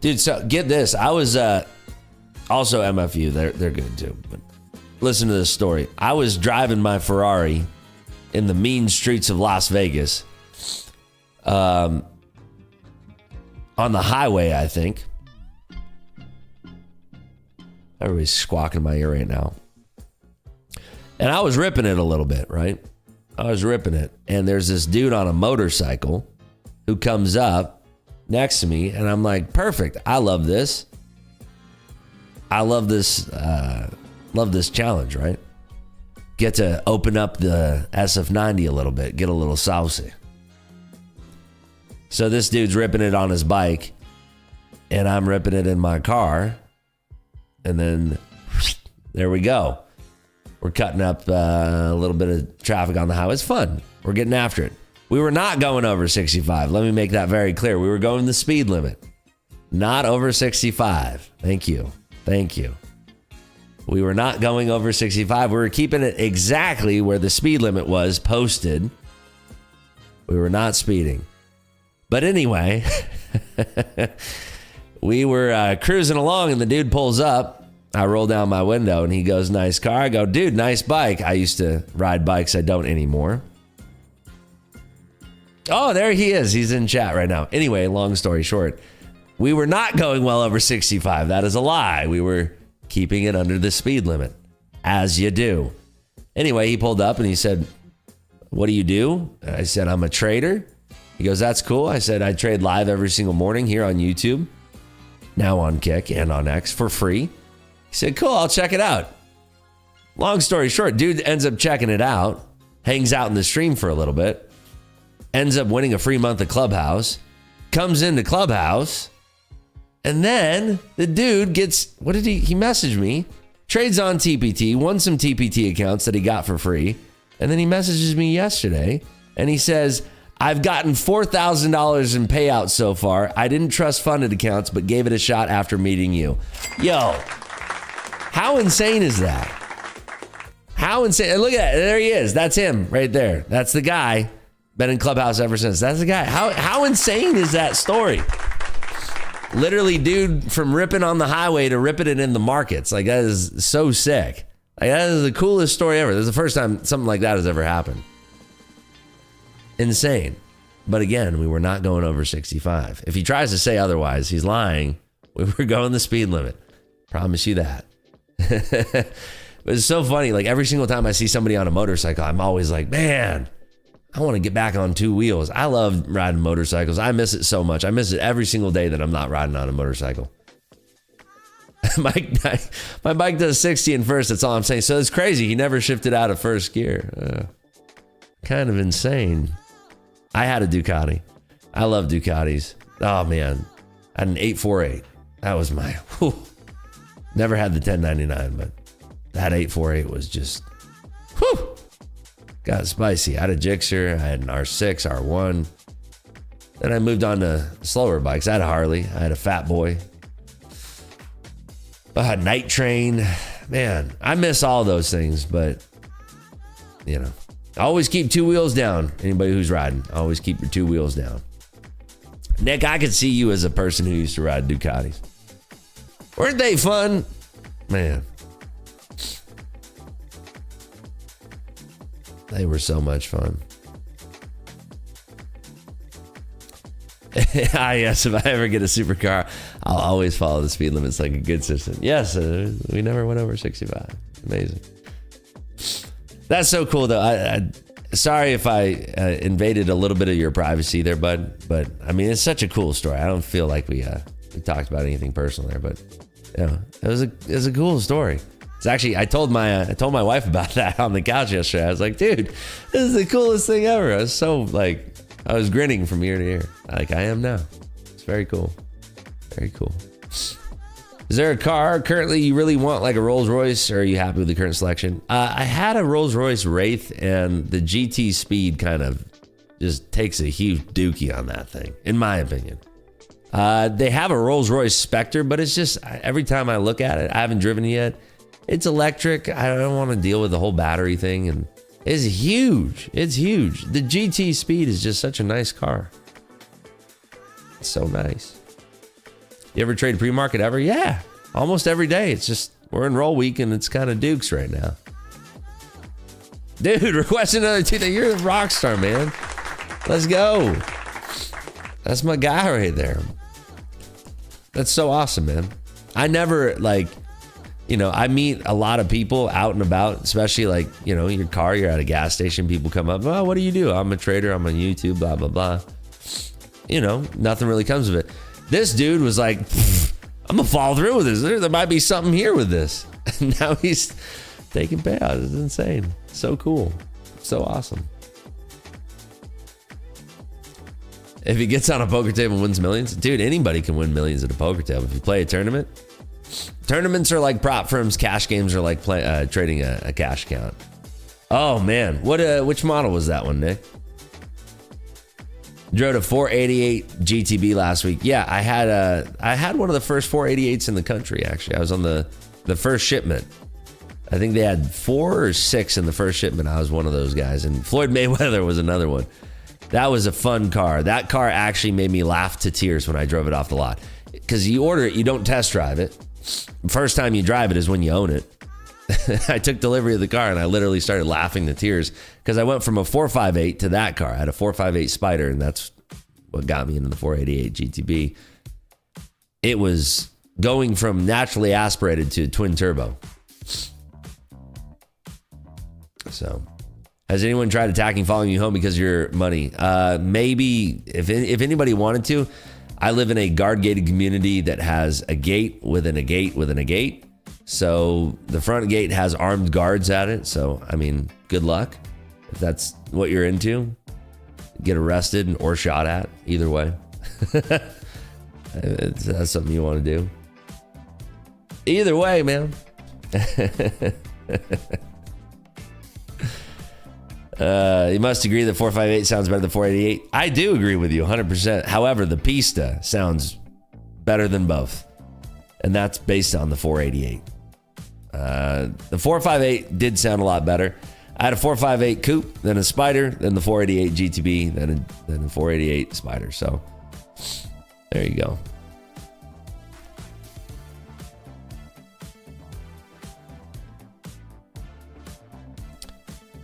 Dude, so get this. I was also MFU. They're good too. But listen to this story. I was driving my Ferrari in the mean streets of Las Vegas. On the highway, I think. Everybody's squawking in my ear right now. And I was ripping it a little bit, right? I was ripping it. And there's this dude on a motorcycle who comes up next to me. And I'm like, perfect. I love this. I love this challenge, right? Get to open up the SF90 a little bit. Get a little saucy. So this dude's ripping it on his bike. And I'm ripping it in my car. And then there we go. We're cutting up a little bit of traffic on the highway. It's fun. We're getting after it. We were not going over 65. Let me make that very clear. We were going the speed limit. Not over 65. Thank you. Thank you. We were not going over 65. We were keeping it exactly where the speed limit was posted. We were not speeding. But anyway, we were cruising along and the dude pulls up. I roll down my window and he goes, nice car. I go, dude, nice bike. I used to ride bikes. I don't anymore. Oh, there he is. He's in chat right now. Anyway, long story short, we were not going well over 65. That is a lie. We were keeping it under the speed limit, as you do. Anyway, he pulled up and he said, what do you do? I said, I'm a trader. He goes, that's cool. I said, I trade live every single morning here on YouTube, now on Kick and on X for free. He said, cool, I'll check it out. Long story short, dude ends up checking it out, hangs out in the stream for a little bit, ends up winning a free month of Clubhouse, comes into Clubhouse, and then the dude gets, what did he messaged me, trades on TPT, won some TPT accounts that he got for free, and then he messages me yesterday, and he says, I've gotten $4,000 in payouts so far. I didn't trust funded accounts, but gave it a shot after meeting you. Yo. How insane is that? How insane. And look at that. There he is. That's him right there. That's the guy. Been in Clubhouse ever since. That's the guy. How insane is that story? Literally, dude, from ripping on the highway to ripping it in the markets. Like, that is so sick. Like, that is the coolest story ever. This is the first time something like that has ever happened. Insane. But again, we were not going over 65. If he tries to say otherwise, he's lying. We were going the speed limit. Promise you that. But it's so funny. Like every single time I see somebody on a motorcycle, I'm always like, man, I want to get back on two wheels. I love riding motorcycles. I miss it so much. I miss it every single day that I'm not riding on a motorcycle. My bike does 60 in first. That's all I'm saying. So it's crazy. He never shifted out of first gear. Kind of insane. I had a Ducati. I love Ducatis. Oh man, I had an 848. That was my. Whew. Never had the 1099, but that 848 was just, whew, got spicy. I had a Gixxer, I had an R6, R1. Then I moved on to slower bikes. I had a Harley, I had a Fat Boy. I had Night Train. Man, I miss all those things, but, you know, always keep two wheels down. Anybody who's riding, always keep your two wheels down. Nick, I could see you as a person who used to ride Ducatis. Weren't they fun? Man. They were so much fun. Yes, if I ever get a supercar, I'll always follow the speed limits like a good citizen. Yes, we never went over 65. Amazing. That's so cool, though. Sorry if I invaded a little bit of your privacy there, bud. But, I mean, it's such a cool story. I don't feel like we talked about anything personal there, but yeah, it was a cool story. It's actually, I told my wife about that on the couch yesterday. I was like, dude, this is the coolest thing ever. I was so like, I was grinning from ear to ear, like I am now. It's very cool. Very cool. Is there a car currently you really want, like a Rolls Royce, or are you happy with the current selection? I had a Rolls Royce Wraith, and the GT Speed kind of just takes a huge dookie on that thing, in my opinion. They have a Rolls Royce Spectre, but it's just, every time I look at it, I haven't driven it yet. It's electric. I don't want to deal with the whole battery thing, and it's huge. It's huge. The GT Speed is just such a nice car. It's so nice. You ever trade pre-market ever? Yeah, almost every day. It's just, we're in roll week and it's kind of dukes right now. Dude, request another 2. You're a rock star, man. Let's go. That's my guy right there. That's so awesome, man. I never, like, you know, I meet a lot of people out and about, especially like, you know, your car, you're at a gas station, people come up, oh, what do you do? I'm a trader, I'm on YouTube, blah, blah, blah. You know, nothing really comes of it. This dude was like, I'm gonna follow through with this. There might be something here with this. And now he's taking payouts. It's insane. So cool. So awesome. If he gets on a poker table and wins millions, dude, anybody can win millions at a poker table. If you play a tournament, tournaments are like prop firms. Cash games are like trading a cash account. Oh man, which model was that one, Nick? Drove a 488 GTB last week. Yeah, I had one of the first 488s in the country. Actually, I was on the first shipment. I think they had 4 or 6 in the first shipment. I was one of those guys, and Floyd Mayweather was another one. That was a fun car. That car actually made me laugh to tears when I drove it off the lot. Because you order it, you don't test drive it. First time you drive it is when you own it. I took delivery of the car and I literally started laughing to tears because I went from a 458 to that car. I had a 458 Spider, and that's what got me into the 488 GTB. It was going from naturally aspirated to twin turbo. So, has anyone tried attacking following you home because of your money? Maybe if anybody wanted to. I live in a guard gated community that has a gate within a gate within a gate. So the front gate has armed guards at it. So, I mean, good luck if that's what you're into. Get arrested or shot at, either way. If that's something you want to do. Either way, man. You must agree that 458 sounds better than 488. I do agree with you 100%. However, the Pista sounds better than both. And that's based on the 488. The 458 did sound a lot better. I had a 458 Coupe, then a Spider, then the 488 GTB, then a 488 Spider. So there you go.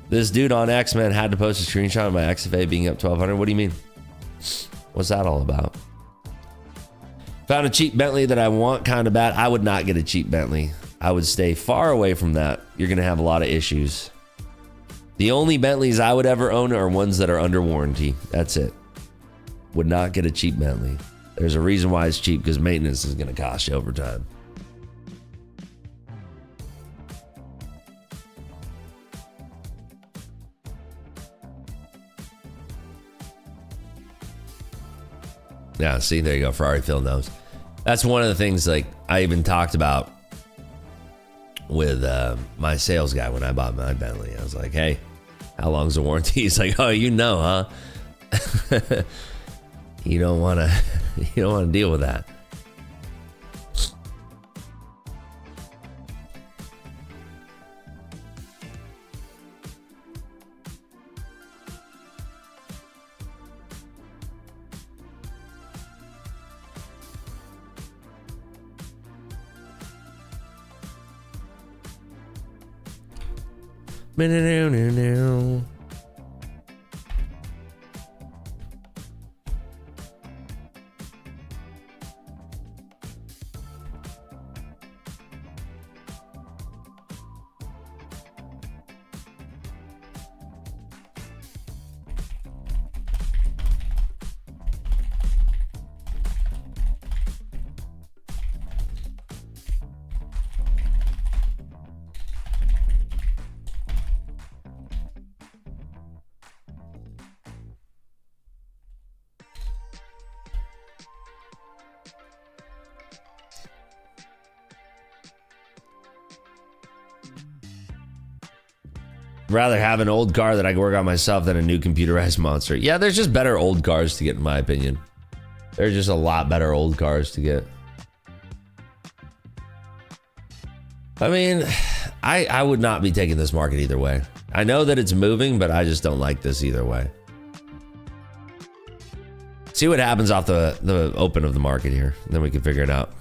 This dude on X, man, had to post a screenshot of my XFA being up 1,200. What do you mean? What's that all about? Found a cheap Bentley that I want kind of bad. I would not get a cheap Bentley. I would stay far away from that. You're going to have a lot of issues. The only Bentleys I would ever own are ones that are under warranty. That's it. Would not get a cheap Bentley. There's a reason why it's cheap, because maintenance is going to cost you over time. Yeah, see, there you go. Ferrari Phil knows. That's one of the things, like, I even talked about with my sales guy when I bought my Bentley. I was like, hey, how long's the warranty? He's like, oh, you know, huh? You don't want to deal with that. No. Rather have an old car that I can work on myself than a new computerized monster. Yeah, there's just better old cars to get, in my opinion. There's just a lot better old cars to get. I mean, I would not be taking this market either way. I know that it's moving, but I just don't like this either way. See what happens off the open of the market here. Then we can figure it out.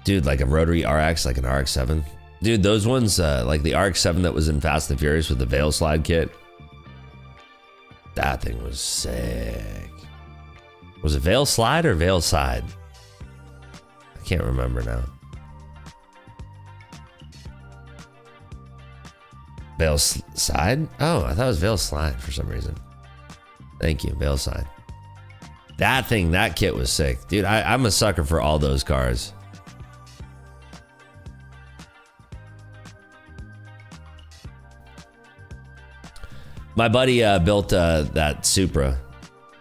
Dude, like a rotary RX, like an RX-7. Dude, those ones, like the RX-7 that was in Fast and Furious with the Veil Slide kit. That thing was sick. Was it Veil Slide or Veil Side? I can't remember now. Veil Side? Oh, I thought it was Veil Slide for some reason. Thank you, Veil Side. That thing, that kit was sick. Dude, I'm a sucker for all those cars. My buddy built that Supra.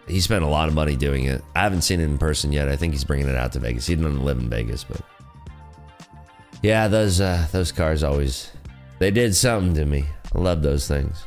He spent a lot of money doing it. I haven't seen it in person yet. I think he's bringing it out to Vegas. He didn't live in Vegas, but yeah, those cars always, they did something to me. I love those things.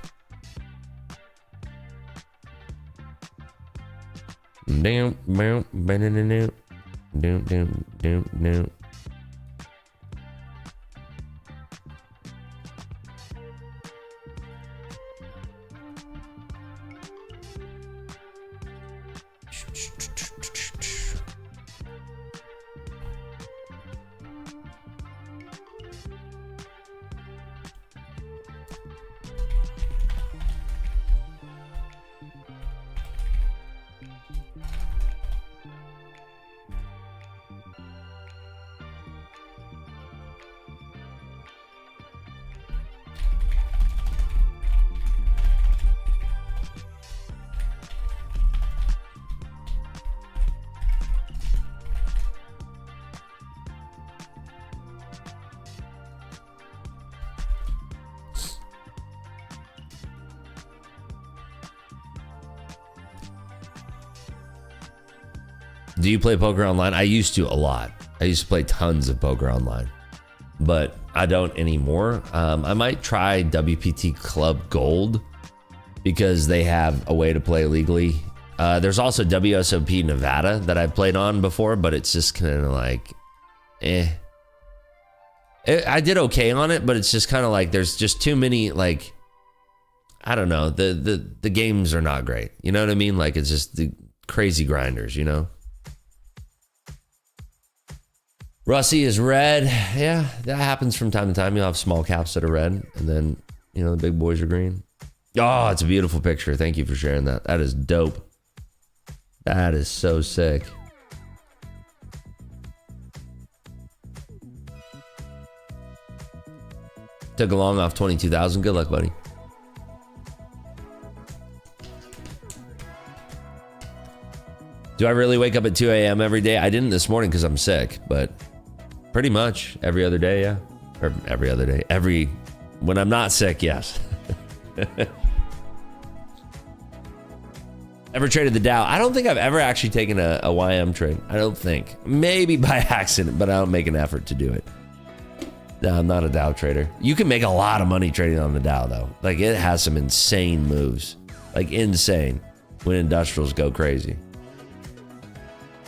Do you play poker online? I used to a lot. I used to play tons of poker online, but I don't anymore. I might try WPT Club Gold because they have a way to play legally. There's also WSOP Nevada that I've played on before, but it's just kind of like, I did okay on it, but it's just kind of like there's just too many, like, I don't know. The games are not great. You know what I mean? Like, it's just the crazy grinders, you know? Russie is red. Yeah, that happens from time to time. You'll have small caps that are red, and then, you know, the big boys are green. Oh, it's a beautiful picture. Thank you for sharing that. That is dope. That is so sick. Took a long off 22,000. Good luck, buddy. Do I really wake up at 2 a.m. every day? I didn't this morning because I'm sick, but pretty much every other day, yeah. Or every other day. When I'm not sick, yes. Ever traded the Dow? I don't think I've ever actually taken a YM trade. I don't think. Maybe by accident, but I don't make an effort to do it. No, I'm not a Dow trader. You can make a lot of money trading on the Dow, though. Like, it has some insane moves. Like, insane. When industrials go crazy.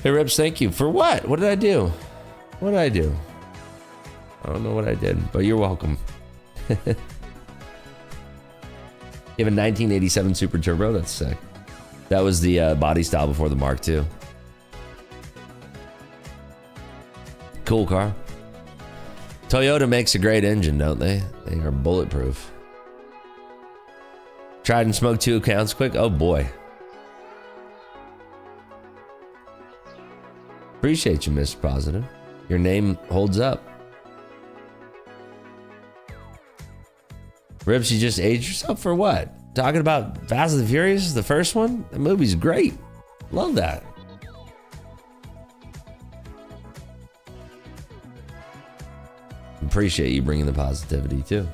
Hey, Rips, thank you. For what? What did I do? What did I do? I don't know what I did, but you're welcome. You have a 1987 Super Turbo? That's sick. That was the body style before the Mark II. Cool car. Toyota makes a great engine, don't they? They are bulletproof. Tried and smoked 2 accounts quick? Oh boy. Appreciate you, Mr. Positive. Your name holds up. Rips, you just aged yourself for what? Talking about Fast and the Furious, the first one? The movie's great. Love that. Appreciate you bringing the positivity too.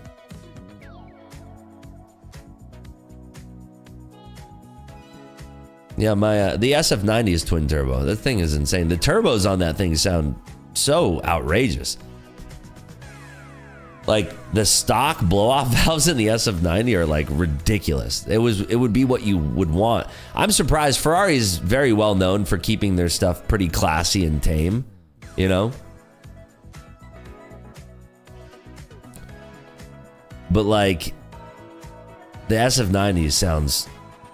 Yeah, my the SF90 is twin turbo. That thing is insane. The turbos on that thing sound so outrageous. Like, the stock blow-off valves in the SF90 are like ridiculous. It would be what you would want. I'm surprised. Ferrari is very well known for keeping their stuff pretty classy and tame. you know? But like, the SF90 sounds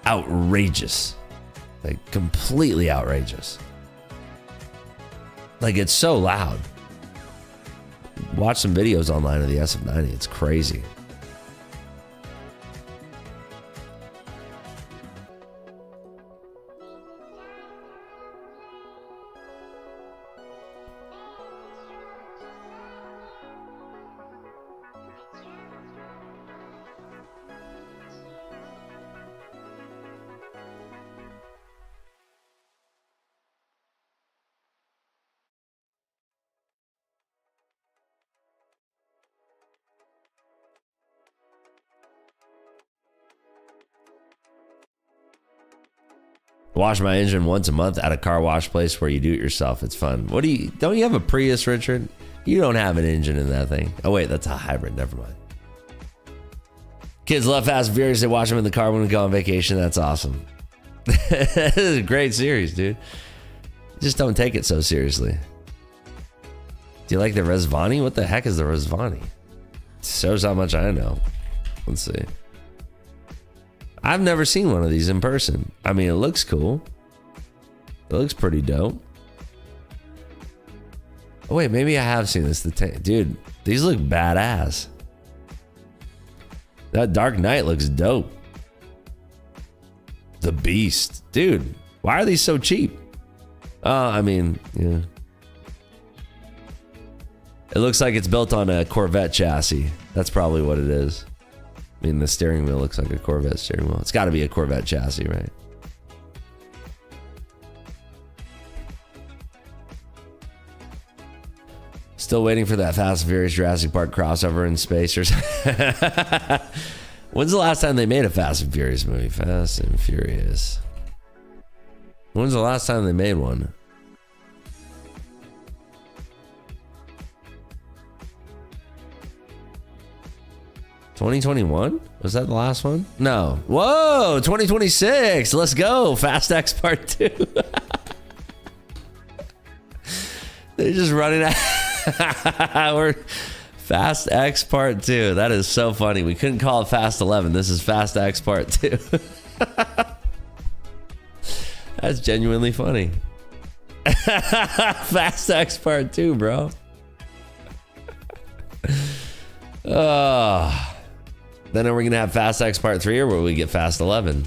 outrageous. Like, completely outrageous. Like, it's so loud. Watch some videos online of the SF90. It's crazy. Wash my engine once a month at a car wash place where you do it yourself. It's fun. Don't you have a Prius, Richard? You don't have an engine in that thing. Oh wait, that's a hybrid. Never mind. Kids love Fast and Furious. They watch them in the car when we go on vacation. That's awesome. This is a great series, dude. Just don't take it so seriously. Do you like the Resvani? What the heck is the Resvani? Shows how much I know. Let's see. I've never seen one of these in person. I mean, it looks cool. It looks pretty dope. Oh wait, maybe I have seen this. Dude, these look badass. That Dark Knight looks dope. The Beast. Dude, why are these so cheap? I mean, yeah. It looks like it's built on a Corvette chassis. That's probably what it is. I mean, the steering wheel looks like a Corvette steering wheel. It's got to be a Corvette chassis, right? Still waiting for that Fast and Furious Jurassic Park crossover in space or something. When's the last time they made a Fast and Furious movie? Fast and Furious. When's the last time they made one? $2021? Was that the last one? No. Whoa, 2026. Let's go. Fast X Part 2. They're just running out. We're Fast X Part 2. That is so funny. We couldn't call it Fast 11. This is Fast X Part 2. That's genuinely funny. Fast X Part 2, bro. Oh. Then are we going to have Fast X Part 3 or will we get Fast 11?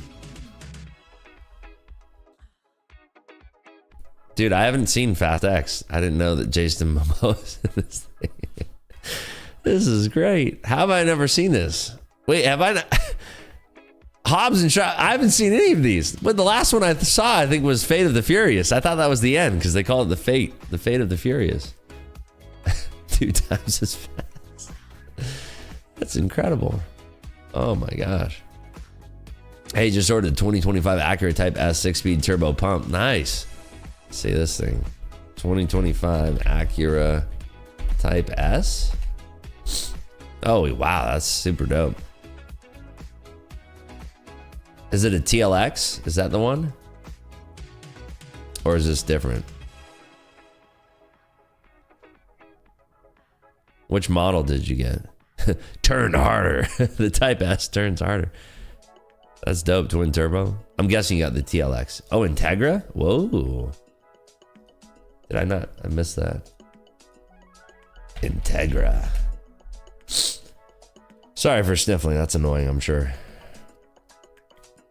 Dude, I haven't seen Fast X. I didn't know that Jason Momoa was in this thing. This is great. How have I never seen this? Wait, have I not? Hobbs and Shaw. I haven't seen any of these. But the last one I saw, I think, was Fate of the Furious. I thought that was the end because they call it the Fate of the Furious. 2 times as fast. That's incredible. Oh my gosh. Hey, just ordered 2025 Acura Type S 6-speed turbo pump. Nice. Let's see this thing. 2025 Acura Type S. Oh, wow. That's super dope. Is it a TLX? Is that the one? Or is this different? Which model did you get? Turn harder. The Type S turns harder. That's dope. Twin turbo. I'm guessing you got the TLX. Oh, Integra? Whoa. Did I not? I missed that. Integra. Sorry for sniffling. That's annoying, I'm sure.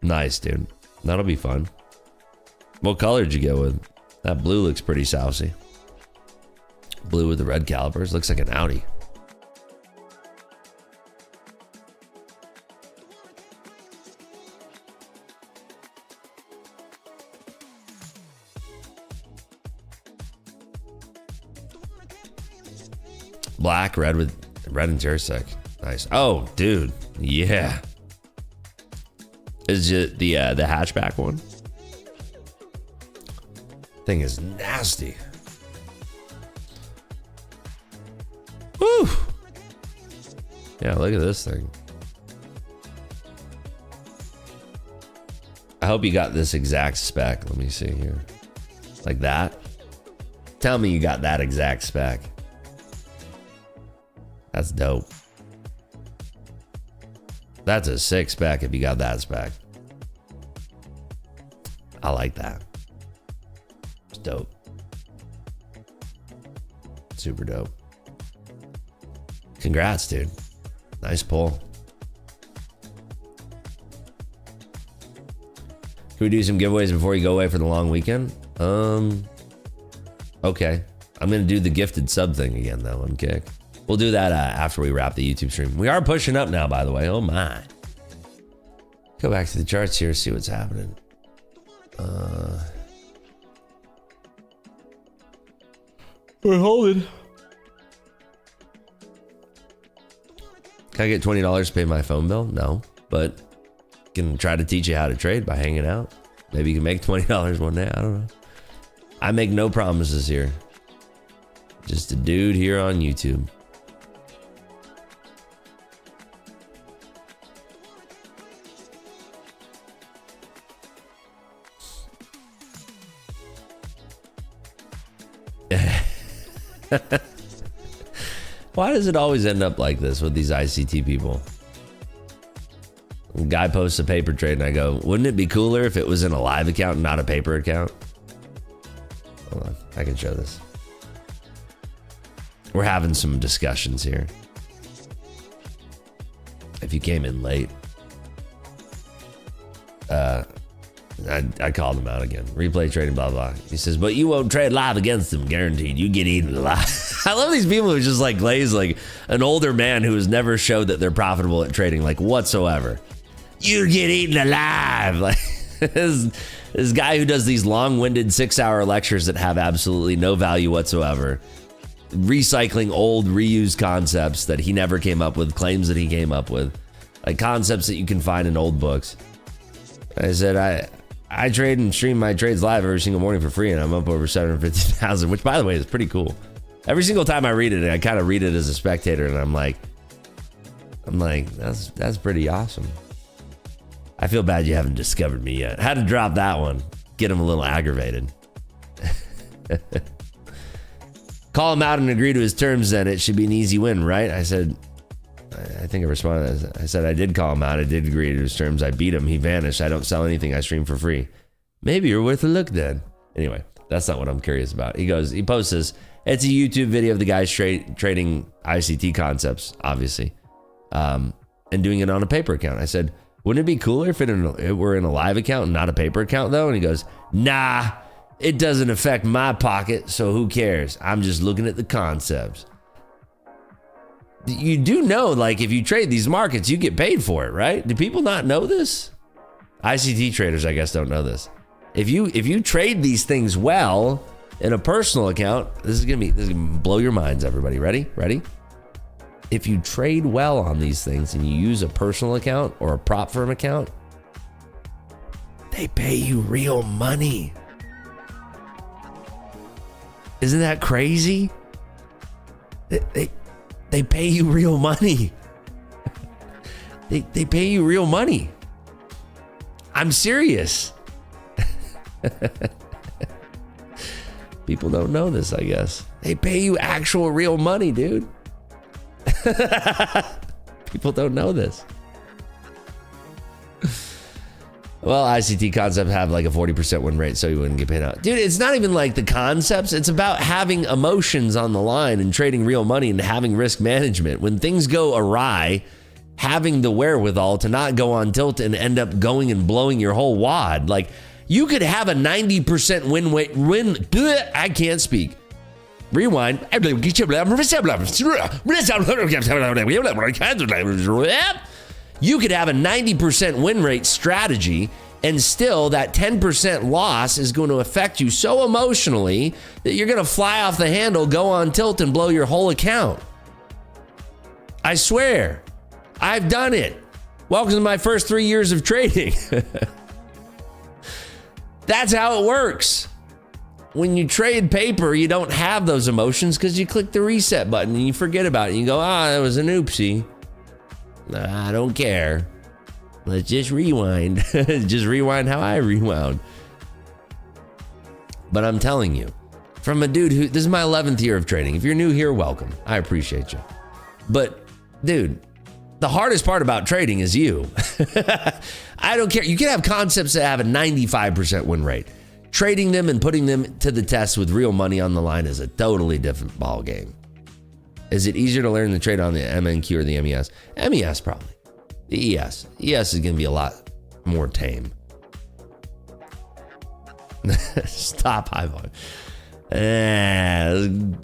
Nice, dude. That'll be fun. What color did you get with? That blue looks pretty sousy. Blue with the red calipers. Looks like an Audi. Black, red with red interior sec. Nice. Oh, dude. Yeah. Is it the hatchback one? Thing is nasty. Woo. Yeah, look at this thing. I hope you got this exact spec. Let me see here. Like that. Tell me you got that exact spec. That's dope. That's a sick spec if you got that spec. I like that. It's dope. Super dope. Congrats, dude. Nice pull. Can we do some giveaways before you go away for the long weekend? Okay. I'm gonna do the gifted sub thing again though on Kick. We'll do that after we wrap the YouTube stream. We are pushing up now, by the way. Oh my. Go back to the charts here, see what's happening. We're holding. Can I get $20 to pay my phone bill? No, but can try to teach you how to trade by hanging out. Maybe you can make $20 one day. I don't know. I make no promises here. Just a dude here on YouTube. Why does it always end up like this with these ICT people? A guy posts a paper trade and I go, wouldn't it be cooler if it was in a live account and not a paper account? Hold on, I can show this. We're having some discussions here. If you came in late, I called him out again. Replay trading, blah, blah. He says, but you won't trade live against them, guaranteed. You get eaten alive. I love these people who just like glaze like an older man who has never showed that they're profitable at trading, like whatsoever. You get eaten alive. Like this guy who does these long-winded 6-hour lectures that have absolutely no value whatsoever. Recycling old reused concepts that he never came up with, claims that he came up with, like concepts that you can find in old books. I said, I trade and stream my trades live every single morning for free, and I'm up over 750,000, which by the way is pretty cool. Every single time I read it, I kind of read it as a spectator, and I'm like, that's pretty awesome. I feel bad you haven't discovered me yet. Had to drop that one, get him a little aggravated. Call him out and agree to his terms, then it should be an easy win, right? I said, I think I responded. I said I did call him out. I did agree to his terms. I beat him. He vanished. I don't sell anything. I stream for free. Maybe you're worth a look then. Anyway, that's not what I'm curious about. He posts this. It's a YouTube video of the guys trading ICT concepts, obviously, and doing it on a paper account. I said, wouldn't it be cooler if it were in a live account and not a paper account though? And he goes, nah, it doesn't affect my pocket, so who cares? I'm just looking at the concepts. You do know, like, if you trade these markets, you get paid for it, right? Do people not know this? ICT traders, I guess, don't know this. If you trade these things well in a personal account, this is gonna blow your minds, everybody. Ready? If you trade well on these things and you use a personal account or a prop firm account, they pay you real money. Isn't that crazy? They pay you real money. They pay you real money. I'm serious. People don't know this, I guess. They pay you actual real money, dude. People don't know this. Well, ICT concepts have like a 40% win rate, so you wouldn't get paid out. Dude, it's not even like the concepts. It's about having emotions on the line and trading real money and having risk management. When things go awry, having the wherewithal to not go on tilt and end up going and blowing your whole wad. Like, you could have a 90% win. I can't speak. Rewind. You could have a 90% win rate strategy, and still that 10% loss is going to affect you so emotionally that you're going to fly off the handle, go on tilt, and blow your whole account. I swear, I've done it. Welcome to my first 3 years of trading. That's how it works. When you trade paper, you don't have those emotions because you click the reset button and you forget about it. You go, that was an oopsie. I don't care. Let's just rewind. Just rewind how I rewound. But I'm telling you, from a dude who, this is my 11th year of trading. If you're new here, welcome. I appreciate you. But dude, the hardest part about trading is you. I don't care. You can have concepts that have a 95% win rate. Trading them and putting them to the test with real money on the line is a totally different ball game. Is it easier to learn to trade on the MNQ or the MES? MES probably. The ES. ES is going to be a lot more tame. Stop high volume.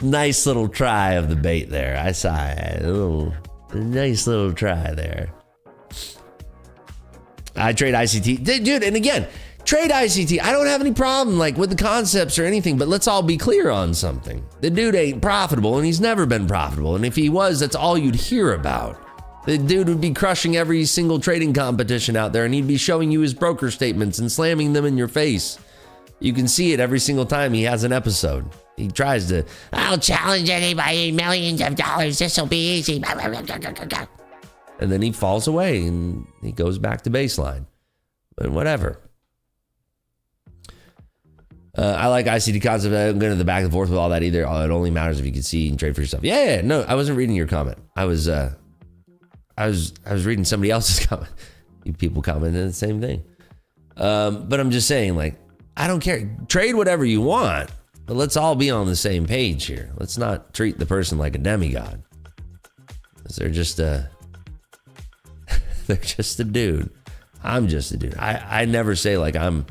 Nice little try of the bait there. I saw it. A nice little try there. I trade ICT. Dude, and again, trade ICT. I don't have any problem like with the concepts or anything, but let's all be clear on something. The dude ain't profitable and he's never been profitable. And if he was, that's all you'd hear about. The dude would be crushing every single trading competition out there and he'd be showing you his broker statements and slamming them in your face. You can see it every single time he has an episode. He tries to, I'll challenge anybody, millions of dollars, this will be easy. And then he falls away and he goes back to baseline. But whatever. I like ICT concept. I don't go into the back and forth with all that either. It only matters if you can see and trade for yourself. Yeah, no, I wasn't reading your comment. I was reading somebody else's comment. You people commented the same thing. But I'm just saying, like, I don't care. Trade whatever you want, but let's all be on the same page here. Let's not treat the person like a demigod. They're just a dude. I'm just a dude. I never say like I'm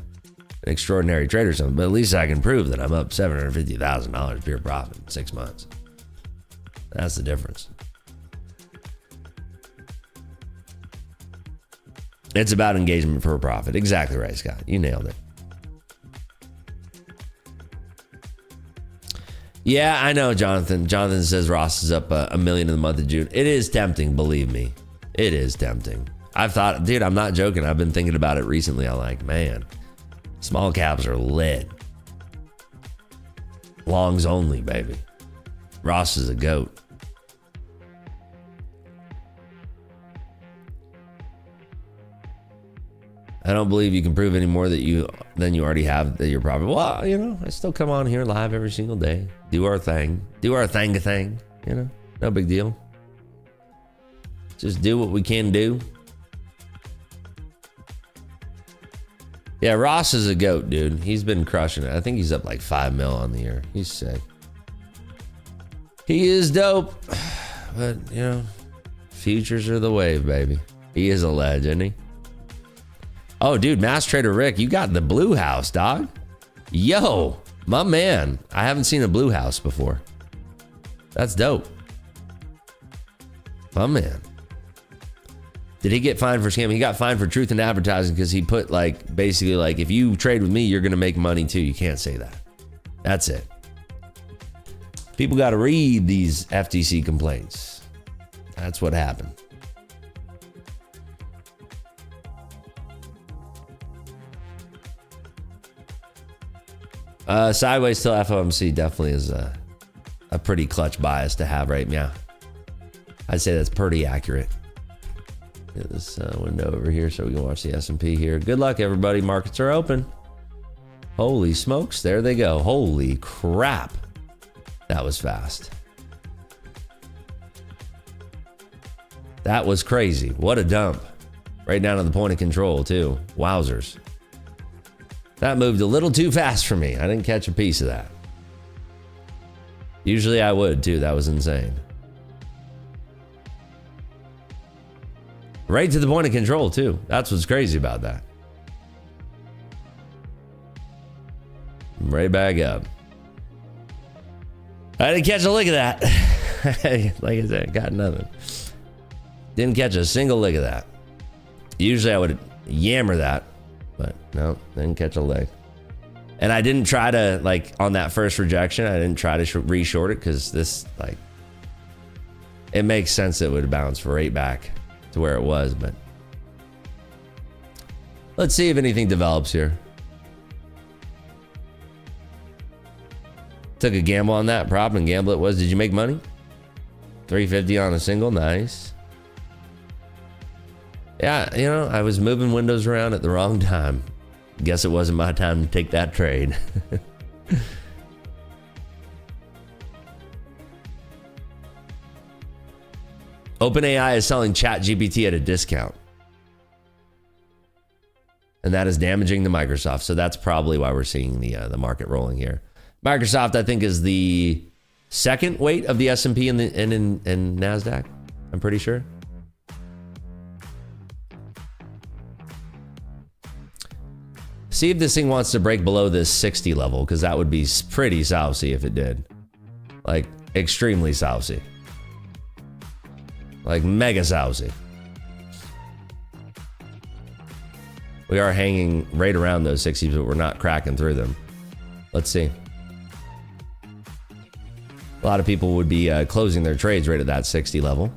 an extraordinary trader or something, but at least I can prove that I'm up $750,000 pure profit in 6 months. That's the difference. It's about engagement for a profit. Exactly right, Scott. You nailed it. Yeah, I know, Jonathan. Jonathan says Ross is up $1 million in the month of June. It is tempting, believe me. It is tempting. I've thought, dude, I'm not joking. I've been thinking about it recently. I'm like, man, small caps are lit. Longs only, baby. Ross is a goat. I don't believe you can prove any more than you already have that you're profitable. Well, you know, I still come on here live every single day. Do our thing. Do our thing, you know? No big deal. Just do what we can do. Yeah, Ross is a goat, dude. He's been crushing it. I think he's up like 5 mil on the year. He's sick. He is dope. But, you know, futures are the wave, baby. He is a legend, isn't he? Oh, dude, Mass Trader Rick, you got the blue house, dog. Yo, my man. I haven't seen a blue house before. That's dope. My man. Did he get fined for scamming? He got fined for truth in advertising because he put like, basically like, if you trade with me, you're going to make money too. You can't say that. That's it. People got to read these FTC complaints. That's what happened. Sideways till FOMC definitely is a pretty clutch bias to have right now. I'd say that's pretty accurate. Get this window over here so we can watch the S&P here. Good luck, everybody. Markets are open. Holy smokes. There they go. Holy crap. That was fast. That was crazy. What a dump. Right down to the point of control, too. Wowzers. That moved a little too fast for me. I didn't catch a piece of that. Usually I would, too. That was insane. Right to the point of control, too. That's what's crazy about that. Right back up. I didn't catch a lick of that. Like I said, got nothing. Didn't catch a single lick of that. Usually I would yammer that, but no, didn't catch a lick. And I didn't try to, like, on that first rejection, I didn't try to re-short it because this, like, it makes sense that it would bounce right back to where it was, but let's see if anything develops here. Took a gamble on that prop and gamble it was. Did you make money? 350 on a single. Nice. Yeah, you know, I was moving windows around at the wrong time. Guess it wasn't my time to take that trade. OpenAI is selling ChatGPT at a discount. And that is damaging to Microsoft. So that's probably why we're seeing the market rolling here. Microsoft, I think, is the second weight of the S&P and NASDAQ. I'm pretty sure. See if this thing wants to break below this 60 level, because that would be pretty sousy if it did. Like, extremely sousy. Like, mega sousy. We are hanging right around those 60s, but we're not cracking through them. Let's see. A lot of people would be closing their trades right at that 60 level.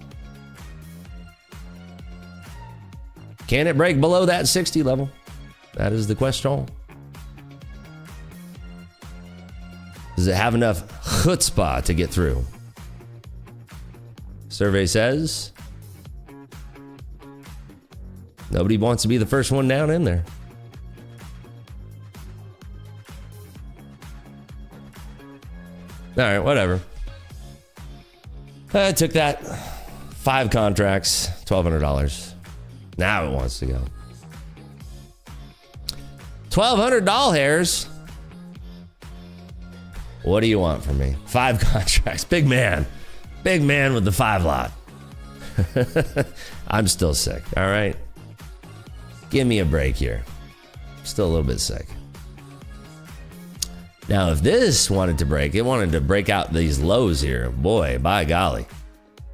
Can it break below that 60 level? That is the question. Does it have enough chutzpah to get through? Survey says nobody wants to be the first one down in there. All right, whatever. I took that. 5 contracts, $1,200. Now it wants to go. $1,200 hairs. What do you want from me? 5 contracts. Big man. Big man with the 5 lot. I'm still sick, all right? Give me a break here. Still a little bit sick. Now, if this wanted to break, it wanted to break out these lows here. Boy, by golly.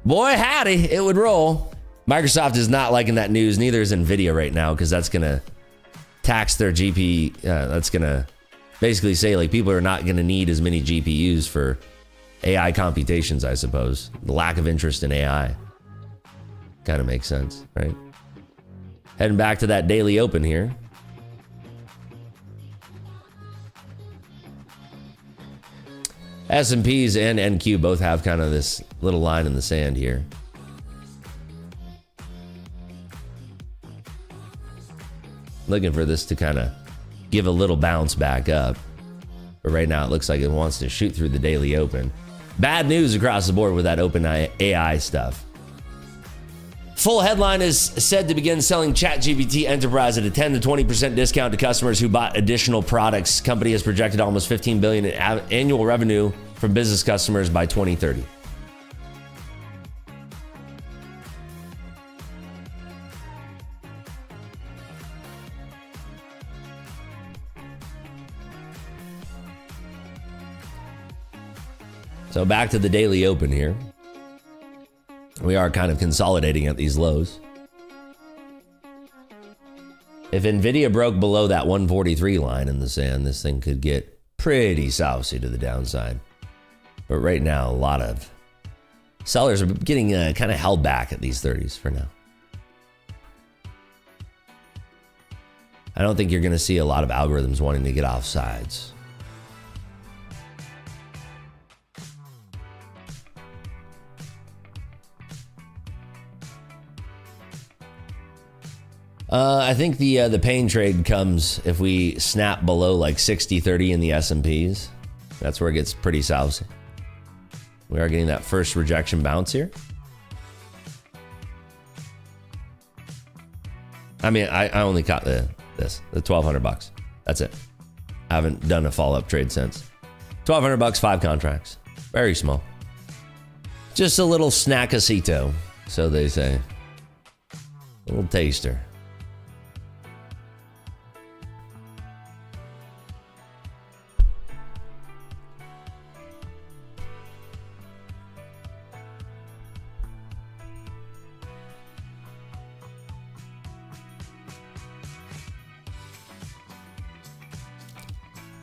Boy, howdy, it would roll. Microsoft is not liking that news. Neither is NVIDIA right now, because that's going to tax their GP. That's going to basically say, like, people are not going to need as many GPUs for AI computations, I suppose. The lack of interest in AI. Kind of makes sense, right? Heading back to that daily open here. S&Ps and NQ both have kind of this little line in the sand here. Looking for this to kind of give a little bounce back up. But right now it looks like it wants to shoot through the daily open. Bad news across the board with that open AI stuff. Full headline is said to begin selling ChatGPT Enterprise at a 10 to 20% discount to customers who bought additional products. Company has projected almost $15 billion in annual revenue from business customers by 2030. So back to the daily open here. We are kind of consolidating at these lows. If NVIDIA broke below that 143 line in the sand, this thing could get pretty sousy to the downside. But right now, a lot of sellers are getting kind of held back at these 30s for now. I don't think you're going to see a lot of algorithms wanting to get off sides. I think the pain trade comes if we snap below like 60-30 in the S&Ps. That's where it gets pretty sousy. We are getting that first rejection bounce here. I mean, I only caught the $1,200. That's it. I haven't done a follow-up trade since. $1,200, 5 contracts. Very small. Just a little snackacito, so they say. A little taster.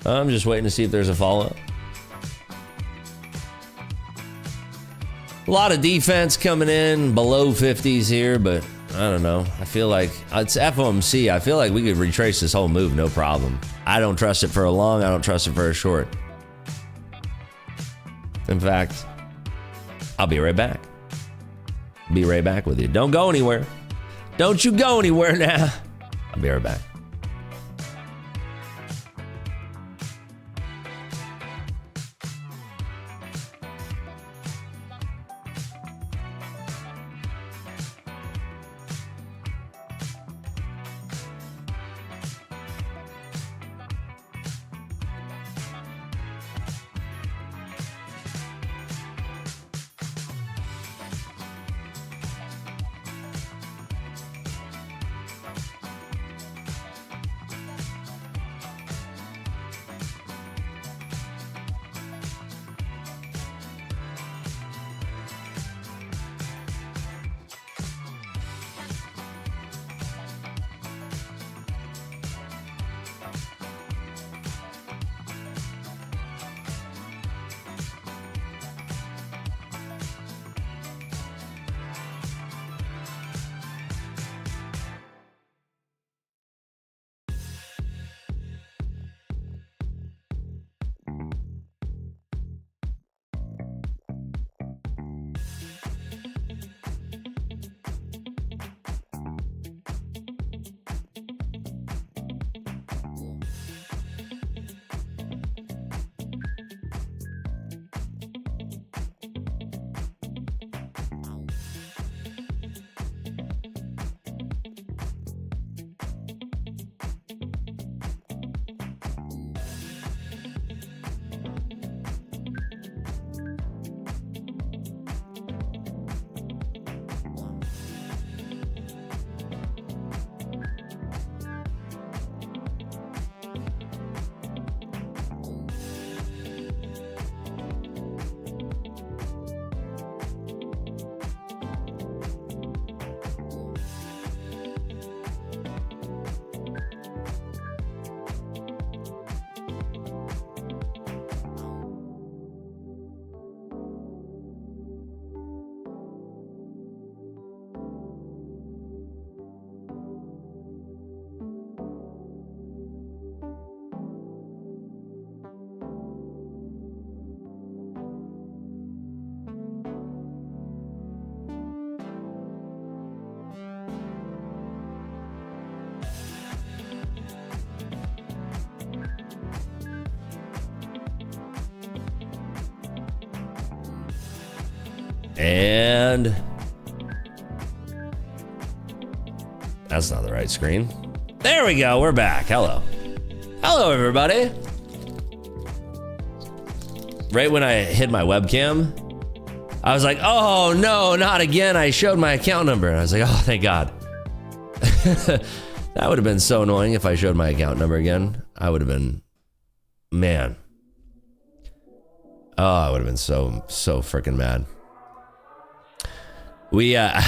I'm just waiting to see if there's a follow-up. A lot of defense coming in below 50s here, but I don't know. I feel like it's FOMC. I feel like we could retrace this whole move, no problem. I don't trust it for a long. I don't trust it for a short. In fact, I'll be right back. Be right back with you. Don't go anywhere. Don't you go anywhere now. I'll be right back. And that's not the right screen. There we go. We're back. Hello. Hello, everybody. Right when I hid my webcam, I was like, oh, no, not again. I showed my account number. And I was like, oh, thank God. That would have been so annoying if I showed my account number again. I would have been, man. Oh, I would have been so freaking mad. We have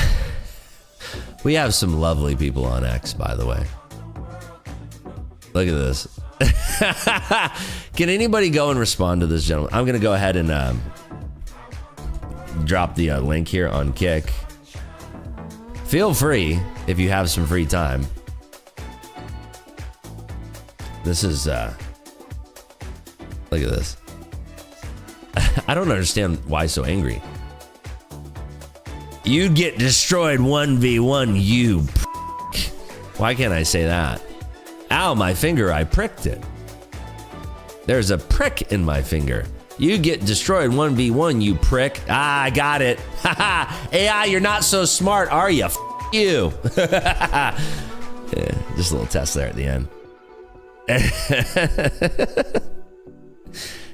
some lovely people on X, by the way. Look at this. Can anybody go and respond to this gentleman? I'm gonna go ahead and drop the link here on Kick. Feel free if you have some free time. This is look at this. I don't understand why so angry. You'd get destroyed 1v1, you prick. Why can't I say that? Ow, my finger, I pricked it. There's a prick in my finger. You get destroyed 1v1, you prick. Ah, I got it. Haha. AI, you're not so smart, are you? F you. Yeah, just a little test there at the end.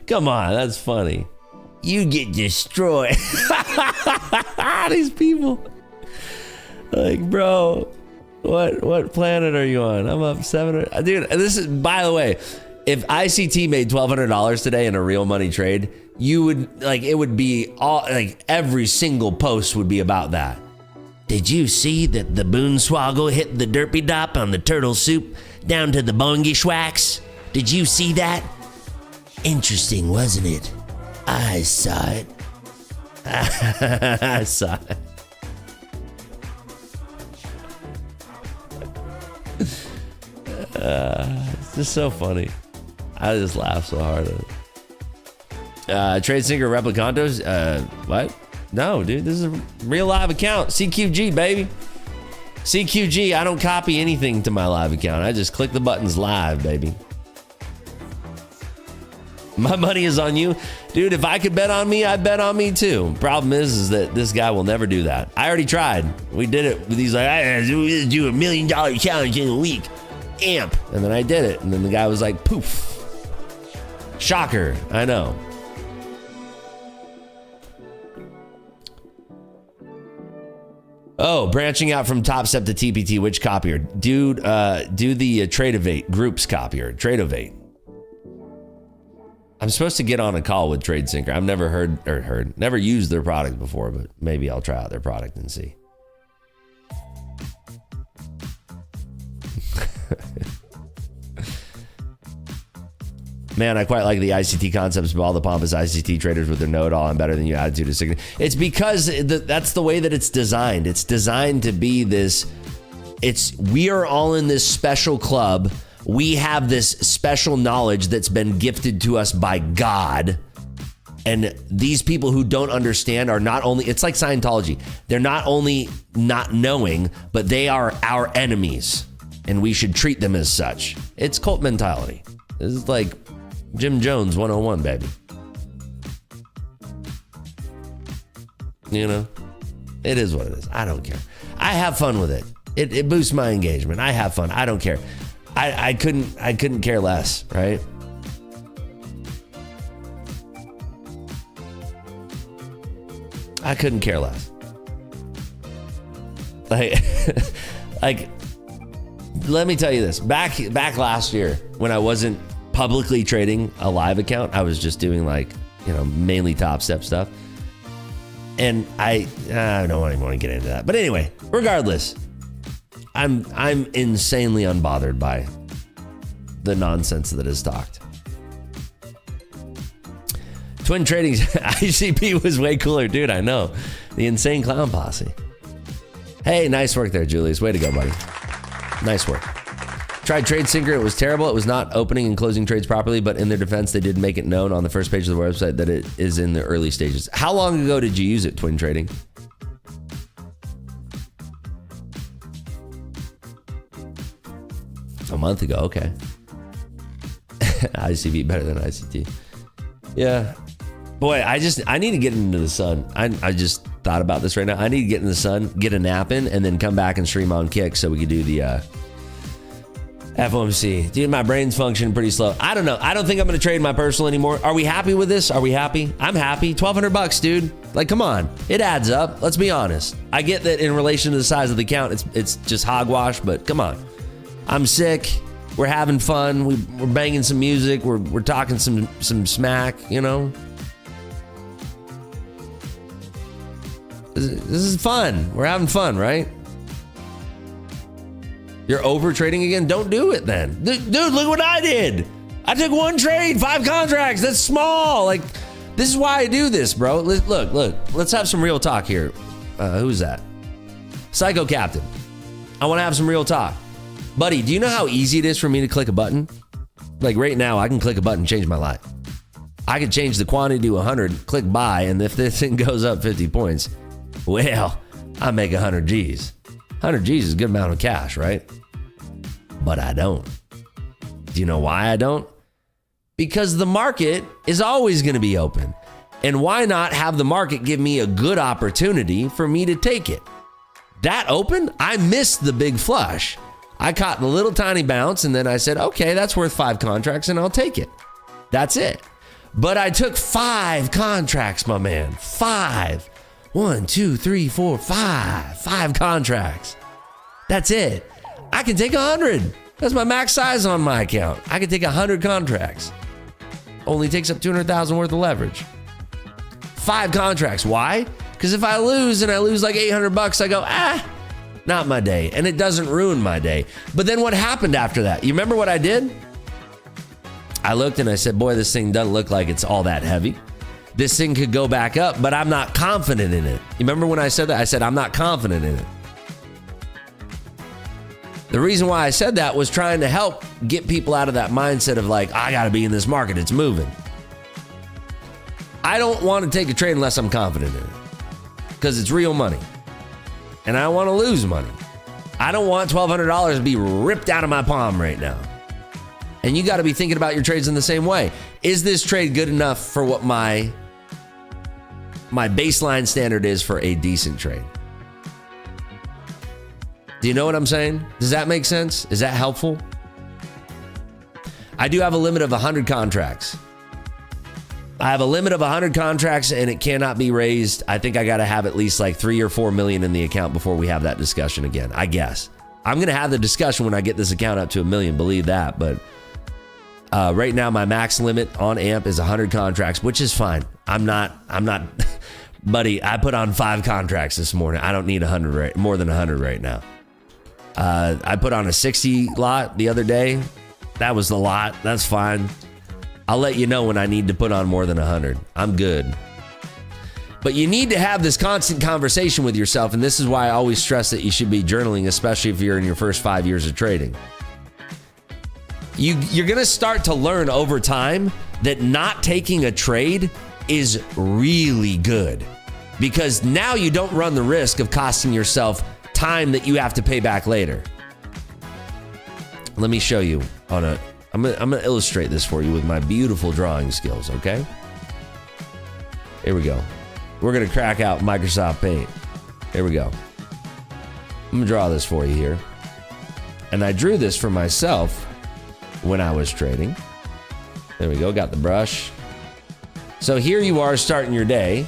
Come on, that's funny. You get destroyed. These people. Like, bro, what planet are you on? I'm up 700. Dude, this is, by the way, if ICT made $1,200 today in a real money trade, you would, like, it would be all, like, every single post would be about that. Did you see that the boonswoggle hit the derpy dop on the turtle soup down to the bongy schwacks? Did you see that? Interesting, wasn't it? I saw it. I saw it. It's just so funny. I just laugh so hard at it. Trade Sync Replicantos? What? No, dude, this is a real live account. CQG, baby. CQG, I don't copy anything to my live account. I just click the buttons live, baby. My money is on you. Dude, if I could bet on me, I'd bet on me too. Problem is that this guy will never do that. I already tried. We did it with these, like, I do $1 million challenge in a week. Amp. And then I did it. And then the guy was like, poof. Shocker. I know. Oh, branching out from Top Step to TPT, which copier? Dude, do the Tradeovate groups copier. Tradeovate. I'm supposed to get on a call with TradeSync. I've never never used their product before, but maybe I'll try out their product and see. Man, I quite like the ICT concepts of all the pompous ICT traders with their know-it-all and better than you attitude is significant. It's because that's the way that it's designed. It's designed to be this, we are all in this special club. We have this special knowledge that's been gifted to us by God. And these people who don't understand are not only, it's like Scientology. They're not only not knowing, but they are our enemies. And we should treat them as such. It's cult mentality. This is like Jim Jones 101, baby. You know, it is what it is. I don't care. I have fun with it. It boosts my engagement. I have fun. I don't care. I couldn't care less, right? I couldn't care less. Like, let me tell you this. Back last year when I wasn't publicly trading a live account, I was just doing, like, you know, mainly Top Step stuff. And I don't even want to get into that. But anyway, regardless, I'm insanely unbothered by the nonsense that is talked. Twin Trading's ICP was way cooler, dude. I know. The Insane Clown Posse. Hey, nice work there, Julius. Way to go, buddy. Nice work. Tried TradeSync. It was terrible. It was not opening and closing trades properly, but in their defense, they did make it known on the first page of the website that it is in the early stages. How long ago did you use it, Twin Trading? A month ago. Okay. ICV better than ICT. Yeah. Boy, I need to get into the sun. thought about this right now. I need to get in the sun, get a nap in, and then come back and stream on Kick so we could do the FOMC. Dude, my brain's functioning pretty slow. I don't know. I don't think I'm going to trade my personal anymore. Are we happy with this? Are we happy? I'm happy. $1,200, dude. Like, come on. It adds up. Let's be honest. I get that in relation to the size of the account, it's just hogwash, but come on. I'm sick. We're having fun. We're banging some music. We're talking some smack, you know? This is fun. We're having fun, right? You're over trading again? Don't do it then. Dude, look what I did. I took one trade, 5 contracts. That's small. Like, this is why I do this, bro. Look. Let's have some real talk here. Who's that? Psycho Captain. I want to have some real talk. Buddy, do you know how easy it is for me to click a button? Like right now, I can click a button and change my life. I could change the quantity to 100, click buy, and if this thing goes up 50 points, well, I make 100 G's. 100 G's is a good amount of cash, right? But I don't. Do you know why I don't? Because the market is always going to be open. And why not have the market give me a good opportunity for me to take it? That open, I missed the big flush. I caught the little tiny bounce and then I said, okay, that's worth 5 contracts and I'll take it. That's it. But I took 5 contracts, my man. 5. 1, 2, 3, 4, 5. 5 contracts. That's it. I can take 100. That's my max size on my account. I can take 100 contracts. Only takes up 200,000 worth of leverage. 5 contracts. Why? Because if I lose and I lose like $800, I go, not my day. And it doesn't ruin my day. But then what happened after that? You remember what I did? I looked and I said, boy, this thing doesn't look like it's all that heavy. This thing could go back up, but I'm not confident in it. You remember when I said that? I said, I'm not confident in it. The reason why I said that was trying to help get people out of that mindset of like, I got to be in this market. It's moving. I don't want to take a trade unless I'm confident in it because it's real money. And I don't want to lose money. I don't want $1,200 to be ripped out of my palm right now. And you got to be thinking about your trades in the same way. Is this trade good enough for what my baseline standard is for a decent trade? Do you know what I'm saying? Does that make sense? Is that helpful? I do have a limit of 100 contracts. I have a limit of 100 contracts and it cannot be raised. I think I got to have at least like 3 or 4 million in the account before we have that discussion again, I guess. I'm going to have the discussion when I get this account up to 1 million, believe that. But right now my max limit on AMP is 100 contracts, which is fine. I'm not, buddy, I put on 5 contracts this morning. I don't need 100, more than 100 right now. I put on a 60 lot the other day. That was the lot. That's fine. I'll let you know when I need to put on more than 100. I'm good. But you need to have this constant conversation with yourself, and this is why I always stress that you should be journaling, especially if you're in your first 5 years of trading. You're going to start to learn over time that not taking a trade is really good, because now you don't run the risk of costing yourself time that you have to pay back later. Let me show you I'm gonna illustrate this for you with my beautiful drawing skills, okay? Here we go. We're gonna crack out Microsoft Paint. Here we go. I'm gonna draw this for you here. And I drew this for myself when I was trading. There we go, got the brush. So here you are starting your day.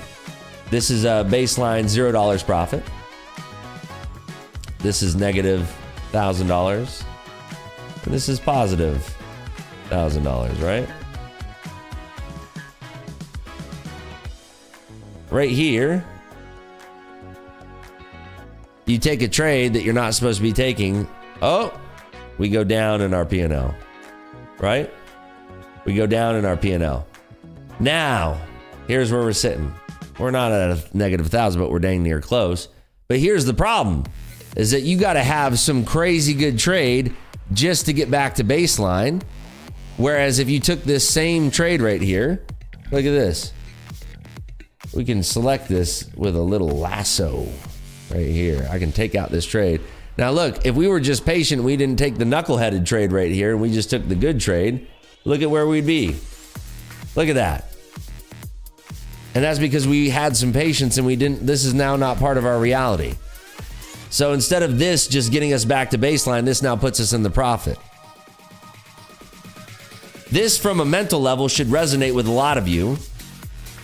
This is a baseline $0 profit. This is negative $1,000. And this is positive $1,000, right? Right here, you take a trade that you're not supposed to be taking. Oh, we go down in our P&L, right? We go down in our P&L. Now, here's where we're sitting. We're not at a negative 1,000, but we're dang near close. But here's the problem, is that you got to have some crazy good trade just to get back to baseline. Whereas if you took this same trade right here, look at this. We can select this with a little lasso right here. I can take out this trade. Now look, if we were just patient, we didn't take the knuckleheaded trade right here, and we just took the good trade, look at where we'd be. Look at that. And that's because we had some patience and we didn't, this is now not part of our reality. So instead of this just getting us back to baseline, this now puts us in the profit. This from a mental level should resonate with a lot of you.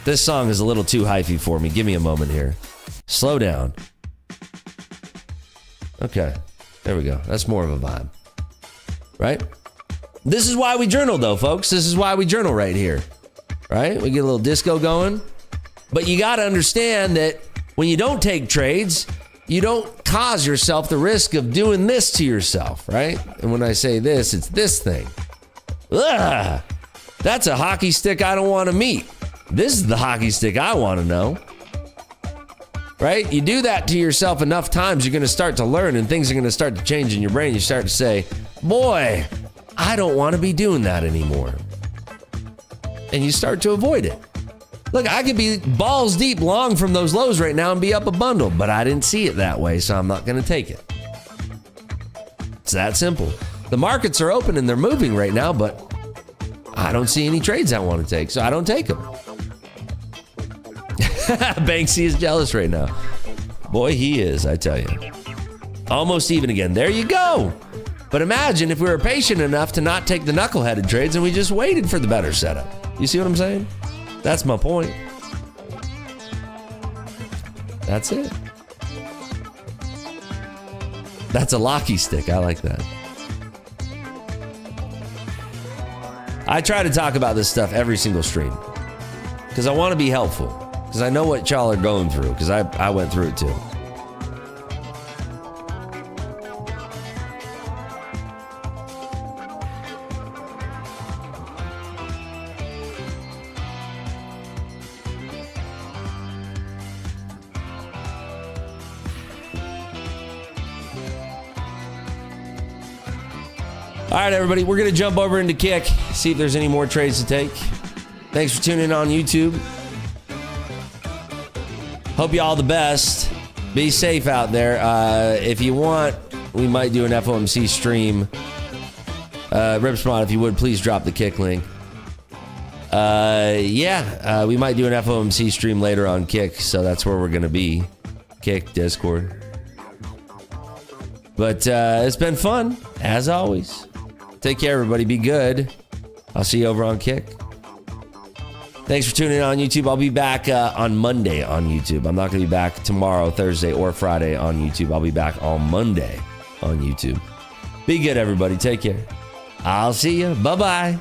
This song is a little too hyphy for me. Give me a moment here. Slow down. Okay, there we go. That's more of a vibe, right? This is why we journal though, folks. This is why we journal right here, right? We get a little disco going. But you got to understand that when you don't take trades, you don't cause yourself the risk of doing this to yourself, right? And when I say this, it's this thing. Ugh, that's a hockey stick I don't want to meet. This is the hockey stick I want to know. Right? You do that to yourself enough times, you're going to start to learn and things are going to start to change in your brain. You start to say, boy, I don't want to be doing that anymore. And you start to avoid it. Look, I could be balls deep long from those lows right now and be up a bundle, but I didn't see it that way, so I'm not going to take it. It's that simple. The markets are open and they're moving right now, but I don't see any trades I want to take, so I don't take them. Banksy is jealous right now. Boy, he is, I tell you. Almost even again. There you go. But imagine if we were patient enough to not take the knuckleheaded trades and we just waited for the better setup. You see what I'm saying? That's my point. That's it. That's a locky stick. I like that. I try to talk about this stuff every single stream because I want to be helpful, because I know what y'all are going through, because I went through it too. All right, everybody, we're going to jump over into Kick, see if there's any more trades to take. Thanks for tuning in on YouTube. Hope you all the best. Be safe out there. If you want, we might do an FOMC stream. Ripsmod, if you would, please drop the Kick link. We might do an FOMC stream later on Kick, so that's where we're going to be. Kick, Discord. But it's been fun, as always. Take care, everybody. Be good. I'll see you over on Kick. Thanks for tuning in on YouTube. I'll be back on Monday on YouTube. I'm not going to be back tomorrow, Thursday, or Friday on YouTube. I'll be back on Monday on YouTube. Be good, everybody. Take care. I'll see you. Bye-bye.